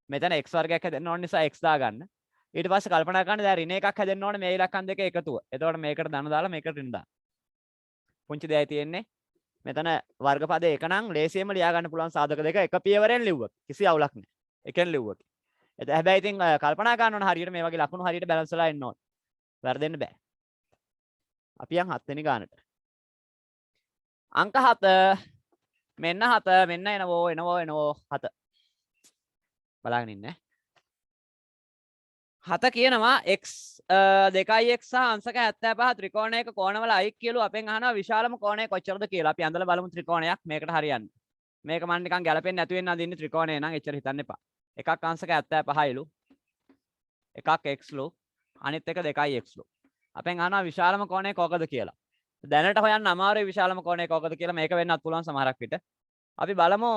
මෙතන x වර්ගයක් හැදෙන්න ඕන නිසා x දාගන්න. ඊට පස්සේ කල්පනා කරන්න දැන් ඍණ එකක් හැදෙන්න ඕනේ මේ ඉලක්කම් දෙක එකතුව. එතකොට මේකට ධන දාලා මේකට ඍණ දාන්න. පුංචි දෙයයි තියෙන්නේ. මෙතන වර්ගපද එක නම් ලේසියෙන්ම ලියා ගන්න පුළුවන් සාධක දෙක එක පියවරෙන් ලිව්වොත් කිසි අවුලක් නැහැ. එකෙන් ලිව්වොත්. හැබැයි ඉතින් කල්පනා කරන්න ඕන හරියට මේ වගේ ලකුණු හරියට බැලන්ස් වෙලා එන්න ඕන. වැරදෙන්න බෑ. අපි යන් 7 වෙනි ගානට. අංක 7 මෙන්න 7 මෙන්න එනවෝ 7. බලාගෙන ඉන්න. 7 කියනවා x 2x සහ අංශක 75 ත්‍රිකෝණයක කෝණවල අයික් කියලා අපෙන් අහනවා විශාලම කෝණය කොච්චරද කියලා. අපි අඳලා බලමු ත්‍රිකෝණයක් මේකට හරියන්නේ. මේක මම නිකන් ගැලපෙන්නේ නැතු වෙන්න අදින්නේ ත්‍රිකෝණය නම් එච්චර හිතන්න එපා. එකක් අංශක 75ලු. එකක් x ලු. අනිත් එක 2x ලු. අපෙන් අහනවා විශාලම කෝණය කොකද කියලා. දැනට හොයන්න අමාරුයි විශාලම කෝණය කොකද කියලා. මේක වෙන්නත් පුළුවන් සමහරක් විට. අපි බලමු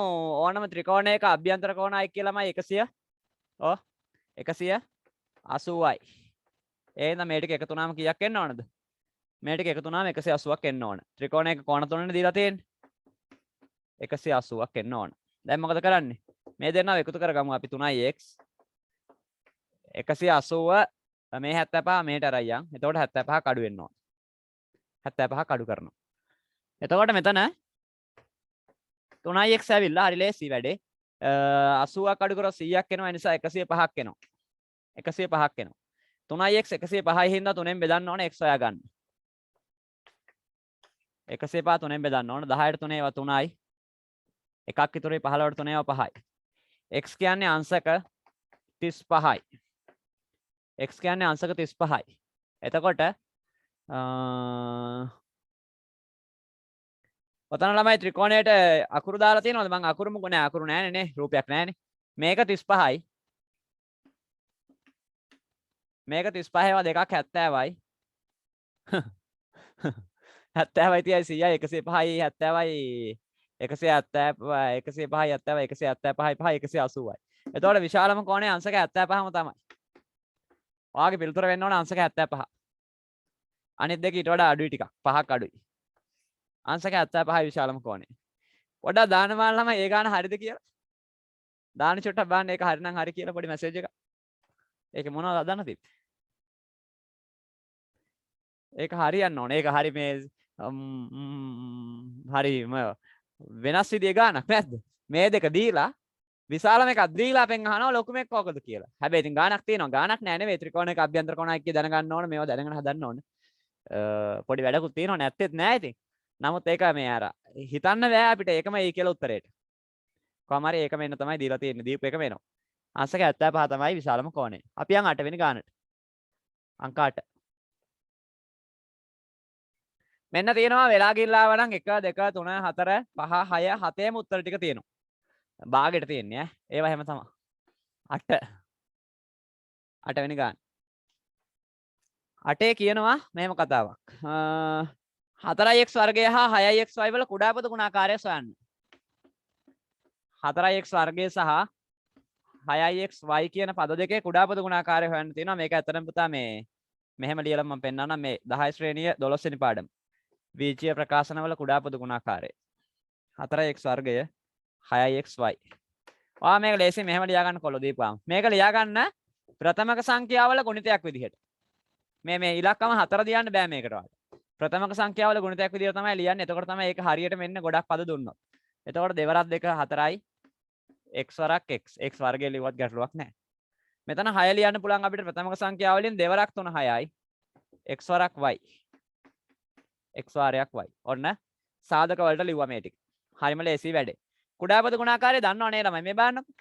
ඕනම ත්‍රිකෝණයක අභ්‍යන්තර කෝණයි කියලාමයි 100. ඔව් 180යි. එහෙනම් මේ ටික එකතු වුණාම කීයක් එන්න ඕනද? මේ ටික එකතු වුණාම 180ක් එන්න ඕන. ත්‍රිකෝණයක කෝණ තුනනේ දීලා තියෙන්නේ. 180ක් එන්න ඕන. දැන් මොකද කරන්නේ? මේ දෙන්නව එකතු කරගමු අපි 3x 180 මේ 75 මේට අරයන්. එතකොට 75 කඩු වෙන්න ඕන. 75 කඩු කරනවා. එතකොට මෙතන 3x ඇවිල්ලා හරි ලේසි වැඩේ. 80ක් අඩු කරොත් 100ක් එනවා. ඒ නිසා 105ක් එනවා. 105ක් එනවා. 3x 105යි හින්දා 3ෙන් බෙදන්න ඕනේ x හොයා ගන්න. 105 3ෙන් බෙදන්න ඕන. 10ට 3 ඒවා 3යි. එකක් ඉතුරුයි 15ට 3 ඒවා 5යි. x කියන්නේ අංශක 35යි. x කියන්නේ අංශක 35යි. එතකොට ඔතන ළමයි ත්‍රිකෝණයට අකුරු දාලා තියෙනවද? මම අකුරු මොකෝ නෑ. අකුරු නෑනේ නේ. රූපයක් නෑනේ. මේක 35යි. මේක 35 ඒවා දෙකක් 70යි. 70යි 30යි 100යි 105යි 70යි 170 105යි 70යි 175යි 180යි. එතකොට විශාලම කෝණයේ අංශක 75ම තමයි. ඔයාගේ පිළිතුර වෙන්න ඕන අංශක 75. අනිත් දෙක ඊට වඩා අඩුයි ටිකක්. 5ක් අඩුයි. අංශක 75යි විශාලම කෝණය. පොඩ්ඩක් දාන්න මාළම ඒ ගාන හරිද කියලා. දාන්න චුට්ටක් බලන්න ඒක හරිනම් හරි කියලා පොඩි මැසේජ් එකක්. ඒකේ මොනවද දාන්න තිබ්බේ? ඒක හරියන්න ඕනේ. ඒක හරි මේ හරි වෙනස් විදිය ගානක් නැද්ද? මේ දෙක දීලා විශාලම එකක් දීලා අපෙන් අහනවා ලොකුම එක කොකද කියලා. හැබැයි ඉතින් ගානක් තියෙනවා. ගානක් නෑ නෙවෙයි. ත්‍රිකෝණයක අභ්‍යන්තර කෝණයක් කිය දැනගන්න ඕනේ. මේවා දැනගෙන හදන්න ඕනේ. පොඩි වැඩකුත් තියෙනවා නැත්තේත් නෑ ඉතින්. නමුත් ඒක මේ අර හිතන්න බෑ අපිට ඒකම ඒ කියලා උත්තරේට. කොහම හරි ඒකම එන්න තමයි දීලා තියෙන්නේ. දීපු එකම එනවා. අංශක 75 තමයි විශාලම කෝණය. අපි යන් 8 වෙනි ගානට. අංක 8. මෙන්න තියෙනවා වෙලා ගිල්ලාව නම් 1 2 3 4 5 6 7ේම උත්තර ටික තියෙනවා. භාගෙට තියෙන්නේ ඈ. ඒවා හැම තමයි. 8. 8 වෙනි ගාන. 8 කියනවා මෙහෙම කතාවක්. 4x වර්ගය හා 6xy වල කුඩා පද ගුණාකාරය සොයන්න. 4x වර්ගය සහ 6xy කියන පද දෙකේ කුඩා පද ගුණාකාරය හොයන්න තියෙනවා. මේක ඇත්තටම පුතා මේ මෙහෙම ලියලා මම පෙන්නන්නම් මේ 10 ශ්‍රේණිය 12 වෙනි පාඩම. විචිය ප්‍රකාශනවල කුඩා පද ගුණාකාරය. 4x වර්ගය 6xy. ඔයා මේක ලේසියෙන් මෙහෙම ලියා ගන්න කොළො දීපුවාම. මේක ලියා ගන්න ප්‍රථමක සංඛ්‍යාවල ගුණිතයක් විදිහට. මේ ඉලක්කම 4 දියන්න බෑ මේකට ඔයාලට. ප්‍රථමක සංඛ්‍යාවල ගුණිතයක් විදිහට තමයි ලියන්නේ. එතකොට තමයි ඒක හරියට මෙන්න ගොඩක් පද දුන්නොත්. එතකොට දෙවරක් 2 4යි x වරක් x. x වර්ගය ලිව්වත් ගැටලුවක් නැහැ. මෙතන 6 ලියන්න පුළුවන් අපිට ප්‍රථමක සංඛ්‍යාව වලින් දෙවරක් 3 6යි. x වරක් y. x වාරයක් y. ඔන්න සාධක වලට ලිව්වා මේ ටික. හරිම ලේසි වැඩේ. කුඩා පද ගුණාකාරය දන්නව නේ ළමයි. මේ බලන්නකො.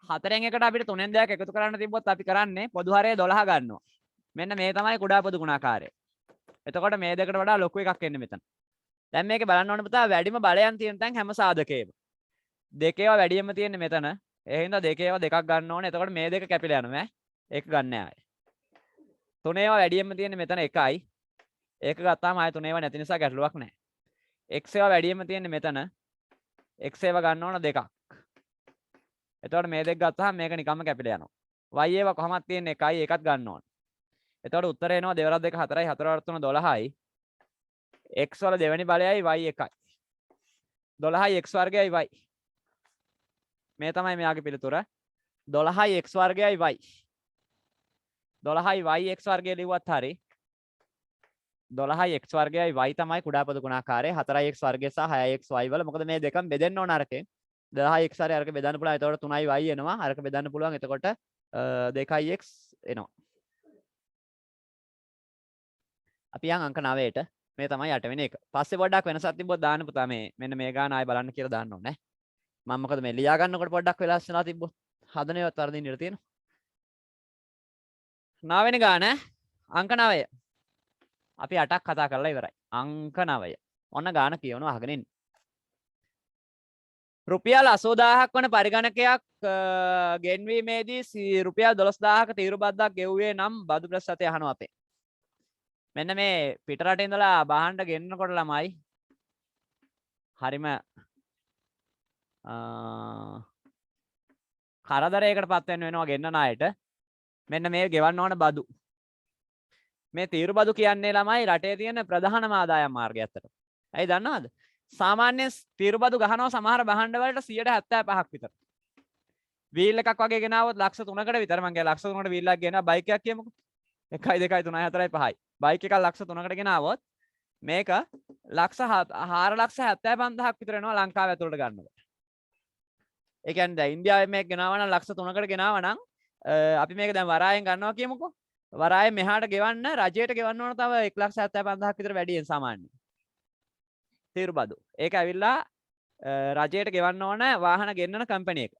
4න් එකට අපිට 3න් දෙයක් එකතු කරන්න තිබ්බොත් අපි කරන්නේ පොදු හරය 12 ගන්නවා. මෙන්න මේ තමයි කුඩා පද ගුණාකාරය. එතකොට මේ දෙකට වඩා ලොකු එකක් එන්නේ මෙතන. දැන් මේකේ බලන්න ඕනේ පුතා වැඩිම බලයන් තියෙන තැන් හැම සාධකේම. දෙකේවා වැඩියෙන්ම තියෙන්නේ මෙතන. ඒ හින්දා දෙකේවා දෙකක් ගන්න ඕනේ. එතකොට මේ දෙක කැපිලා යනවා ඈ. ඒක ගන්න ආයේ. තුනේවා වැඩියෙන්ම තියෙන්නේ මෙතන 1යි. ඒක ගත්තාම ආයේ තුනේවා නැති නිසා ගැටලුවක් නැහැ. x ඒවා වැඩියෙන්ම තියෙන්නේ මෙතන. x ඒවා ගන්න ඕන දෙකක්. එතකොට මේ දෙක ගත්තාම මේක නිකම්ම කැපිලා යනවා. y ඒවා කොහොමද තියෙන්නේ 1යි ඒකත් ගන්න ඕන. එතකොට උත්තරේ එනවා 2 වරක් 2 4යි 4 වරක් 3 12යි. x වල දෙවෙනි බලයයි y 1යි. 12යි x වර්ගයයි y. මේ තමයි මෙයාගේ පිළිතුර. 12යි x වර්ගයයි y. 12යි y x වර්ගය ලිව්වත් හරි. 12යි x වර්ගයයි y තමයි කුඩා පද ගුණාකාරය. 4යි x වර්ගය සහ 6යි x y වල. මොකද මේ දෙකම බෙදෙන්න ඕන අරකෙන්. 10යි x හරි අරක බෙදන්න පුළුවන්. එතකොට 3යි y එනවා. අරක බෙදන්න පුළුවන්. එතකොට 2යි x එනවා. අපි යන් අංක 9ට. මේ තමයි 8 වෙනි එක. පස්සේ පොඩ්ඩක් වෙනසක් තිබ්බොත් දාන්න පුතා මේ මෙන්න මේ ගාන ආයෙ බලන්න කියලා දාන්න ඕනේ. මම මොකද මේ ලියා ගන්නකොට පොඩ්ඩක් වෙලාස් වෙනවා තිබ්බොත් හදනේවත් වරදින්න ඉඩ තියෙනවා. 9 වෙනි ගාන අංක 9. අපි 8ක් කතා කරලා ඉවරයි. අංක 9. ඔන්න ගාන කියවනවා අහගෙන ඉන්න. රුපියල් 80000ක් වන පරිගණකයක් ගෙන්වීමේදී රුපියල් 12000ක තීරු බද්දක් ගෙව්වේ නම් බදු ප්‍රතිශතය අහනවා අපේ. මෙන්න මේ පිට රටේ ඉඳලා බහන්න ගෙන්නකොට ළමයි හරිම කරදරයකටපත් වෙන්න වෙනවා ගෙන්නන අයට. මෙන්න මේ ගෙවන්න ඕන බදු. මේ තීරු බදු කියන්නේ ළමයි රටේ තියෙන ප්‍රධානම ආදායම් මාර්ගය අතර. ඇයි දන්නවද? සාමාන්‍යයෙන් තීරු බදු ගහනවා සමහර භාණ්ඩ වලට 75ක් විතර. වීල් එකක් වගේ ගෙනාවොත් ලක්ෂ 3කට විතර මං ගියා ලක්ෂ 3කට වීල් එකක් ගෙනා බයික් එකක් කියමුකෝ. 1 2 3 4 5යි. බයික් එකක් ලක්ෂ 3කට ගෙනාවොත් මේක ලක්ෂ 4,75,000ක් විතර වෙනවා ලංකාව ඇතුළට ගන්නකොට. ඒ කියන්නේ දැන් ඉන්දියාවේ මේක ගෙනාවා නම් ලක්ෂ 3කට ගෙනාවා නම් අපි මේක දැන් වරායෙන් ගන්නවා කියමුකෝ. වරායෙන් මෙහාට ගෙවන්න රජයට ගෙවන්න ඕන තව 1,75,000ක් විතර වැඩියෙන් සාමාන්‍යයෙන්. තීරු බදු. ඒක ඇවිල්ලා රජයට ගෙවන්න ඕන වාහන ගෙන්නන කම්පැනි එක.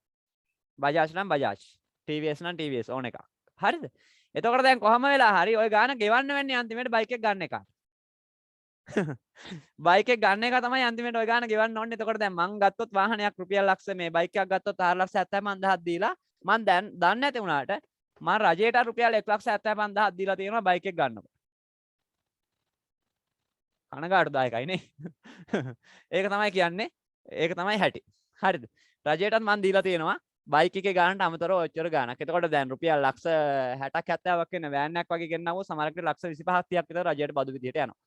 බජාජ් නම් බජාජ්. TVS නම් TVS ඕන එකක්. හරිද? එතකොට දැන් කොහම වෙලා හරි ওই ගාන ගෙවන්න වෙන්නේ අන්තිමේට බයික් එක ගන්න එක. බයික් එක ගන්න එක තමයි අන්තිමේට ওই ගාන ගෙවන්න ඕනේ. එතකොට දැන් මං ගත්තොත් වාහනයක් රුපියල් ලක්ෂ මේ බයික් එකක් ගත්තොත් 4,75,000ක් දීලා මං දැන් දන්නේ නැති වුණාට මං රජයට රුපියල් 1,75,000ක් දීලා තියෙනවා බයික් එක ගන්නකොට. කනගාටුදායකයි නේ. ඒක තමයි කියන්නේ. ඒක තමයි හැටි. හරිද? රජයටත් මං දීලා තියෙනවා බයික් එකේ ගානට අමතරව ඔච්චර ගානක්. එතකොට දැන් රුපියල් ලක්ෂ 60ක් 70ක් වෙන වෑන් එකක් වගේ ගෙන්නවොත් සමහරකට ලක්ෂ 25ක් 30ක් විතර රජයට බදු විදියට යනවා.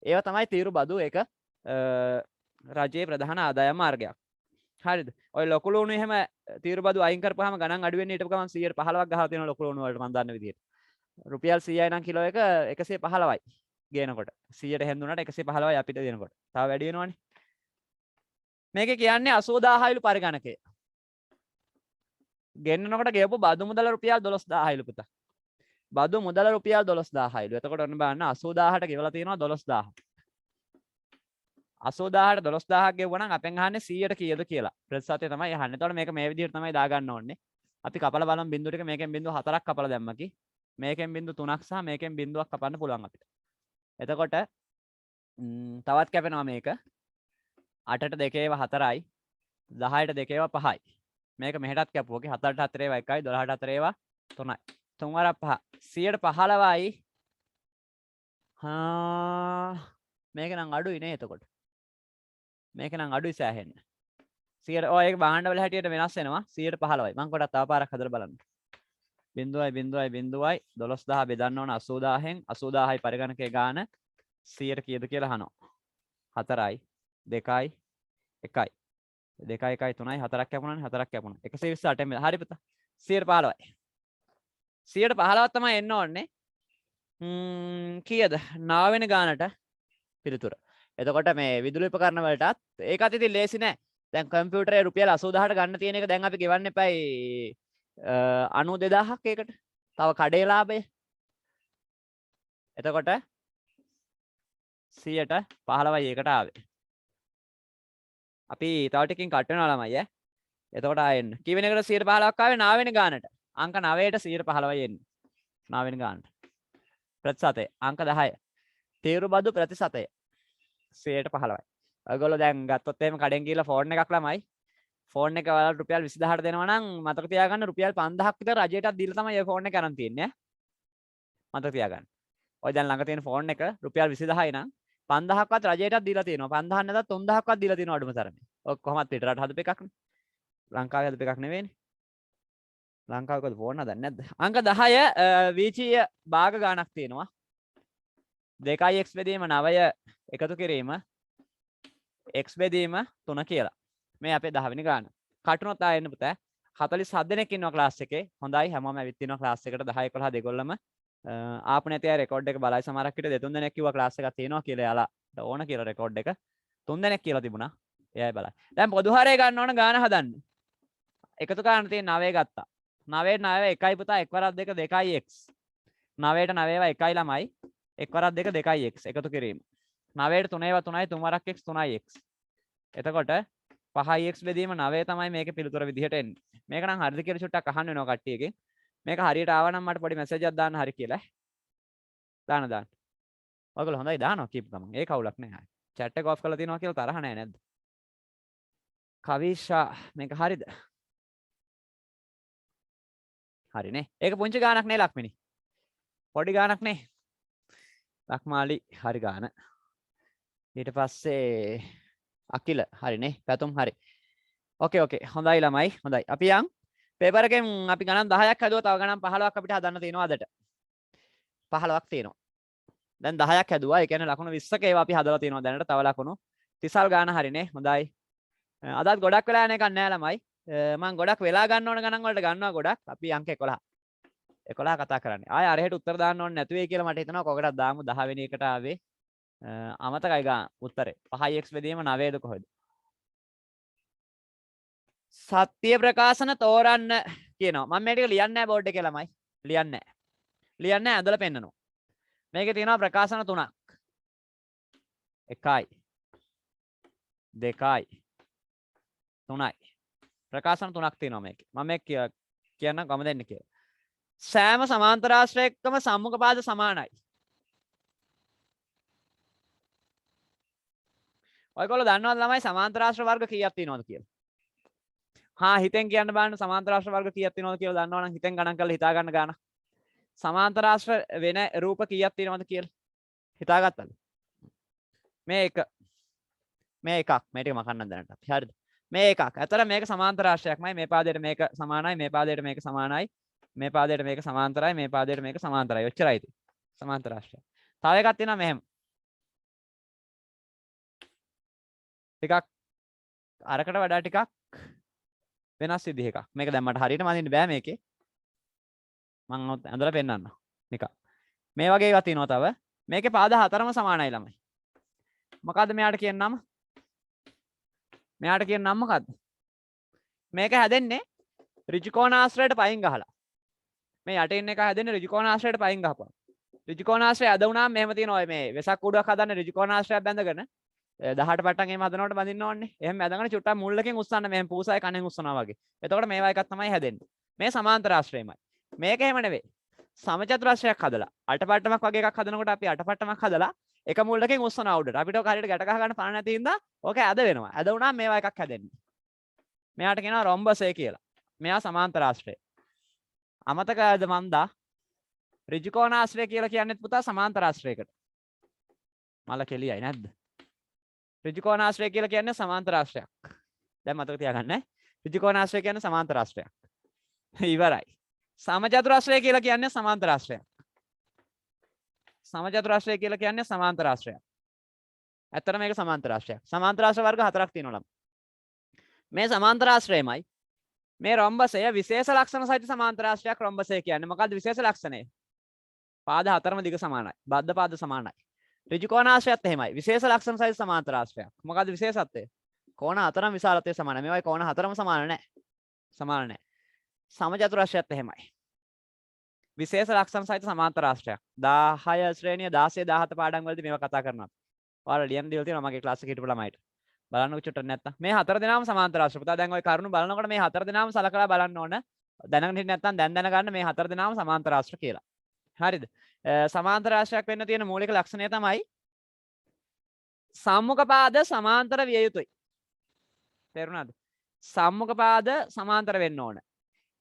ඒවා තමයි තීරු බදු. ඒක රජයේ ප්‍රධාන ආදායම් මාර්ගයක්. හරිද? ඔය ලොකු ලුණු එහෙම තීරු බදු අයින් කරපුවාම ගණන් අඩු වෙන්නේ ඊට ගමන් 115ක් ගහලා තියෙන ලොකු ලුණු වලට මම දන්න විදියට. රුපියල් 100යි නම් කිලෝ එක 115යි ගේනකොට. 100ට හැන්දුනට 115යි අපිට දෙනකොට. තව වැඩි වෙනවනේ. මේකේ කියන්නේ 80000යිලු පරිගණකය. ගෙන්නනකොට ගෙවපු බදු මුදල රුපියල් 12000යිලු පුතා. බදු මුදල රුපියල් 12000යිලු. එතකොට ඔන්න බලන්න 80000ට ගෙවලා තියෙනවා 12000. 80000ට 12000ක් ගෙවුවා නම් අපෙන් අහන්නේ 100ට කීයද කියලා. ප්‍රතිශතය තමයි අහන්නේ. එතකොට මේක මේ විදිහට තමයි දාගන්න ඕනේ. අපි කපලා බලමු බිංදු ටික මේකෙන් බිංදු 4ක් කපලා දැම්මකි. මේකෙන් බිංදු 3ක් සහ මේකෙන් බිංදුවක් කපන්න පුළුවන් අපිට. එතකොට තවත් කැපෙනවා මේක. 8ට 2 ඒවා 4යි. 10ට 2 ඒවා 5යි. මේක මෙහෙටත් කැපුවකි 4ට 4 ඒවා 1යි 12ට 4 ඒවා 3යි. 3 වරක් 5 115යි. මේක නම් අඩුයි නේ එතකොට. මේක නම් අඩුයි සෑහෙන්න. 100 ඔය ඒක බහන්න වල හැටියට වෙනස් වෙනවා 115යි. මම කොට තව පාරක් හදලා බලන්න. 0.0.0යි 12000 බෙදන්න ඕන 80000න් 80000යි පරිගණකයේ ගාන 100ට කීයද කියලා අහනවා. 4යි 2යි 1යි 2යි 1යි 3යි 4ක් කැපුණානේ 4ක් කැපුණා 128න් හරි පුතා 115යි 115ක් තමයි එන්න ඕනේ. කීයද 9 වෙනි ගානට පිළිතුර. එතකොට මේ විදුලි උපකරණ වලටත් ඒකත් ඉතින් ලේසි නෑ. දැන් කම්පියුටරේ රුපියල් 80000ට ගන්න තියෙන එක දැන් අපි ගෙවන්න එපයි 92000ක් ඒකට. තව කඩේ ලාභය. එතකොට 100ට 15යි ඒකට ආවේ. අපි තව ටිකකින් කට් වෙනවා ළමයි ඈ. එතකොට ආයෙන්න. කීවෙනි එකට 115ක් ආවේ 9 වෙනි ගානට. අංක 9ට 115යි එන්නේ. 9 වෙනි ගානට. ප්‍රතිශතය අංක 10. තීරු බදු ප්‍රතිශතය 115යි. ඔයගොල්ලෝ දැන් ගත්තොත් එහෙම කඩෙන් ගිහලා ෆෝන් එකක් ළමයි. ෆෝන් එක වල රුපියල් 20000ට දෙනවා නම් මතක තියාගන්න රුපියල් 5000ක් විතර රජයටත් දීලා තමයි ඔය ෆෝන් එක අරන් තියන්නේ ඈ. මතක තියාගන්න. ඔය දැන් ළඟ තියෙන ෆෝන් එක රුපියල් 20000යි නම් 5000ක්වත් රජයටත් දීලා තියෙනවා. 5000 නැත්නම් 3000ක්වත් දීලා තියෙනවා අඩුම තරමේ. ඔය කොහොමද පිටරට හදපු එකක් නේ. ලංකාවේ හදපු එකක් නෙවෙයිනේ. ලංකාවේ කොහොමද ෆෝන් හදන්නේ නැද්ද? අංක 10 වීචීය භාග ගාණක් තියෙනවා. 2x බෙදීම 9 එකතු කිරීම x බෙදීම 3 කියලා. මේ අපේ 10 වෙනි ගාණ. කටුනොත් ආයෙන්න පුතේ. 47 දෙනෙක් ඉන්නවා ක්ලාස් එකේ. හොඳයි හැමෝම ඇවිත් ඉන්නවා ක්ලාස් එකට 10 11 දෙගොල්ලම. ආපු නැති අය රෙකෝඩ් එක බලයි සමහරක් විට දෙතුන් දෙනෙක් කිව්වා ක්ලාස් එකක් තියෙනවා කියලා එයාලා ඕන කියලා රෙකෝඩ් එක. තුන් දෙනෙක් කියලා තිබුණා. එයයි බලයි. දැන් පොදු හරය ගන්න ඕන ගාණ හදන්න. එකතු ගාණ තියෙන 9 ගත්තා. 9ට 9 1යි පුතා 1 වරක් 2 2x. 9ට 9 1යි ළමයි 1 වරක් 2 2x එකතු කිරීම. 9ට 3 3යි 3 වරක් x 3x. එතකොට 5x බෙදීම 9 තමයි මේකේ පිළිතුර විදිහට එන්නේ. මේක නම් හරිද කියලා චුට්ටක් අහන්න වෙනවා කට්ටියගෙන්. මේක හරියට ආවා නම් මට පොඩි මැසේජ් එකක් දාන්න හරි කියලා. දාන්න. ඔයගොල්ලෝ හොඳයි දානවා කීප ගමන්. ඒ කවුලක් නෑ. chat එක off කරලා තියනවා කියලා තරහ නෑ නේද? කවිෂා මේක හරිද? හරිනේ. ඒක පුංචි ගානක් නේ ලක්මිනි. පොඩි ගානක් නේ. ලක්මාලි හරි ගාන. ඊට පස්සේ අකිල හරිනේ. පැතුම් හරි. ඕකේ හොඳයි ළමයි. හොඳයි. අපි යන් පේපර් එකෙන් අපි ගණන් 10ක් හදුවා. තව ගණන් 15ක් අපිට හදන්න තියෙනවා අදට. 15ක් තියෙනවා. දැන් 10ක් හැදුවා. ඒ කියන්නේ ලකුණු 20ක ඒවා අපි හදලා තියෙනවා දැනට. තව ලකුණු 30ල් ගාන හරිනේ. හොඳයි. අදත් ගොඩක් වෙලා යන එකක් නෑ ළමයි. මම ගොඩක් වෙලා ගන්න ඕන ගණන් වලට ගන්නවා ගොඩක්. අපි අංක 11. 11 කතා කරන්නේ. ආයෙ අරහෙට උත්තර දාන්න ඕනේ නැතු වෙයි කියලා මට හිතෙනවා. කොකටද දාමු 10 වෙනි එකට ආවේ. අමතකයි ගා උත්තරේ. 5x බෙදීම 9ද කොහෙද? සත්‍ය ප්‍රකාශන තෝරන්න කියනවා. මම මේ ටික ලියන්නේ නැහැ බෝඩ් එකේ ළමයි. ලියන්නේ නැහැ. ඇඳලා පෙන්නනවා. මේකේ තියෙනවා ප්‍රකාශන තුනක්. 1යි 2යි 3යි. ප්‍රකාශන තුනක් තියෙනවා මේකේ. මම මේක කියන්නම් කොහමද එන්නේ කියලා. සෑම සමාන්තර ආශ්‍රයයකම සම්මුඛ පාද සමානයි. ඔයගොල්ලෝ දන්නවද ළමයි සමාන්තර ආශ්‍රය වර්ග කීයක් තියෙනවද කියලා? හිතෙන් කියන්න බලන්න සමාන්තර ආශ්‍රය වර්ග කීයක් තියෙනවද කියලා දන්නවනම් හිතෙන් ගණන් කරලා හිතා ගන්න ගාන. සමාන්තර ආශ්‍රය වෙන රූප කීයක් තියෙනවද කියලා හිතාගත්තද? මේ එක. මේ එකක්. මේ ටික මකන්න දැනට. හරිද? මේ එකක්. අතර මේක සමාන්තර ආශ්‍රයයක්මයි. මේ පාදයට මේක සමානයි. මේ පාදයට මේක සමානයි. මේ පාදයට මේක සමාන්තරයි. මේ පාදයට මේක සමාන්තරයි. ඔච්චරයි තියෙන්නේ. සමාන්තර ආශ්‍රය. තව එකක් තියෙනවා මෙහෙම. ටිකක් අරකට වඩා ටිකක් වෙනස් විදිහ එකක්. මේක දැන් මට හරියට මදින්න බෑ මේකේ. මම ඇඳලා පෙන්නන්න. නිකන්. මේ වගේ ඒවා තියෙනවා තව. මේකේ පාද හතරම සමානයි ළමයි. මොකද්ද මෙයාට කියන නම? මෙයාට කියන නම මොකද්ද? මේක හැදෙන්නේ ඍජුකෝණාශ්‍රයට පයින් ගහලා. මේ යටින් එක හැදෙන්නේ ඍජුකෝණාශ්‍රයට පයින් ගහපුවා. ඍජුකෝණාශ්‍රය ඇද වුණාම මෙහෙම තියෙනවා මේ වෙසක් කුඩුවක් හදන්න ඍජුකෝණාශ්‍රයක් බැඳගෙන 18 පට්ටම් එහෙම හදනකොට බඳින්න ඕනේ. එහෙම බැඳගෙන චුට්ටක් මුල්ලකින් උස්සන්න මෙහෙම පූසාවේ කණෙන් උස්සනවා වගේ. එතකොට මේවා එකක් තමයි හැදෙන්නේ. මේ සමාන්තර ආශ්‍රයමයි. මේක එහෙම නෙවෙයි. සමචතුරාශ්‍රයක් හදලා අටපට්ටමක් වගේ එකක් හදනකොට අපි අටපට්ටමක් හදලා එක මුල්ලකින් උස්සනවා උඩට. අපිට ඔක හරියට ගැට ගහ ගන්න පණ නැති හින්දා ඕක ඇද වෙනවා. ඇද වුණාම මේවා එකක් හැදෙන්නේ. මෙයාට කියනවා රොම්බසය කියලා. මෙයා සමාන්තර ආශ්‍රය. අමතකද මන්දා? ඍජුකෝණාශ්‍රය කියලා කියන්නේත් පුතා සමාන්තර ආශ්‍රයකට. මල කෙලියයි නැද්ද? ඍජුකෝණාශ්‍රය කියලා කියන්නේ සමාන්තර ආශ්‍රයක්. දැන් මතක තියාගන්න. ඍජුකෝණාශ්‍රය කියන්නේ සමාන්තර ආශ්‍රයක්. ඉවරයි. සමචතුරාශ්‍රය කියලා කියන්නේ සමාන්තර ආශ්‍රයක්. සමචතුරාශ්‍රය කියලා කියන්නේ සමාන්තර ආශ්‍රයක්. ඇත්තට මේක සමාන්තර ආශ්‍රයක්. සමාන්තර ආශ්‍රය වර්ග 4ක් තියෙනවා ළම. මේ සමාන්තර ආශ්‍රයමයි මේ රොම්බසය විශේෂ ලක්ෂණ සහිත සමාන්තර ආශ්‍රයක් රොම්බසය කියන්නේ. මොකද්ද විශේෂ ලක්ෂණය? පාද හතරම දිග සමානයි. බද්ධ පාද සමානයි. ඍජුකෝණාශ්‍රයත් එහෙමයි. විශේෂ ලක්ෂණ සහිත සමාන්තර ආශ්‍රයක්. මොකද්ද විශේෂත්වය? කෝණ හතරම විශාලත්වය සමානයි. මේවයි කෝණ හතරම සමාන නැහැ. සමාන නැහැ. සමචතුරාශ්‍රයත් එහෙමයි. විශේෂ ලක්ෂණ සහිත සමාන්තර ආශ්‍රයක්. 10 ශ්‍රේණිය 16 17 පාඩම් වලදී මේවා කතා කරනවා. ඔයාලා ලියන්න දීලා තියෙනවා මගේ ක්ලාස් එකේ හිටපු ළමයිට. බලන්නකො චුට්ටක් නැත්තම්. මේ හතර දෙනාම සමාන්තර ආශ්‍රය. පුතා දැන් ওই කරුණු බලනකොට මේ හතර දෙනාම සලකලා බලන්න ඕන. දැනගෙන හිටියේ නැත්තම් දැන් දැනගන්න මේ හතර දෙනාම සමාන්තර ආශ්‍රය කියලා. හරිද? සමාන්තර ආශ්‍රයක් වෙන්න තියෙන මූලික ලක්ෂණය තමයි සම්මුඛ පාද සමාන්තර විය යුතුයි. තේරුණාද? සම්මුඛ පාද සමාන්තර වෙන්න ඕන.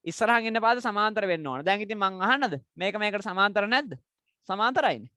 ඉස්සරහින් ඉන්න පාද සමාන්තර වෙන්න ඕන. දැන් ඉතින් මං අහන්නද? මේක මේකට සමාන්තර නැද්ද? සමාන්තරයිනේ.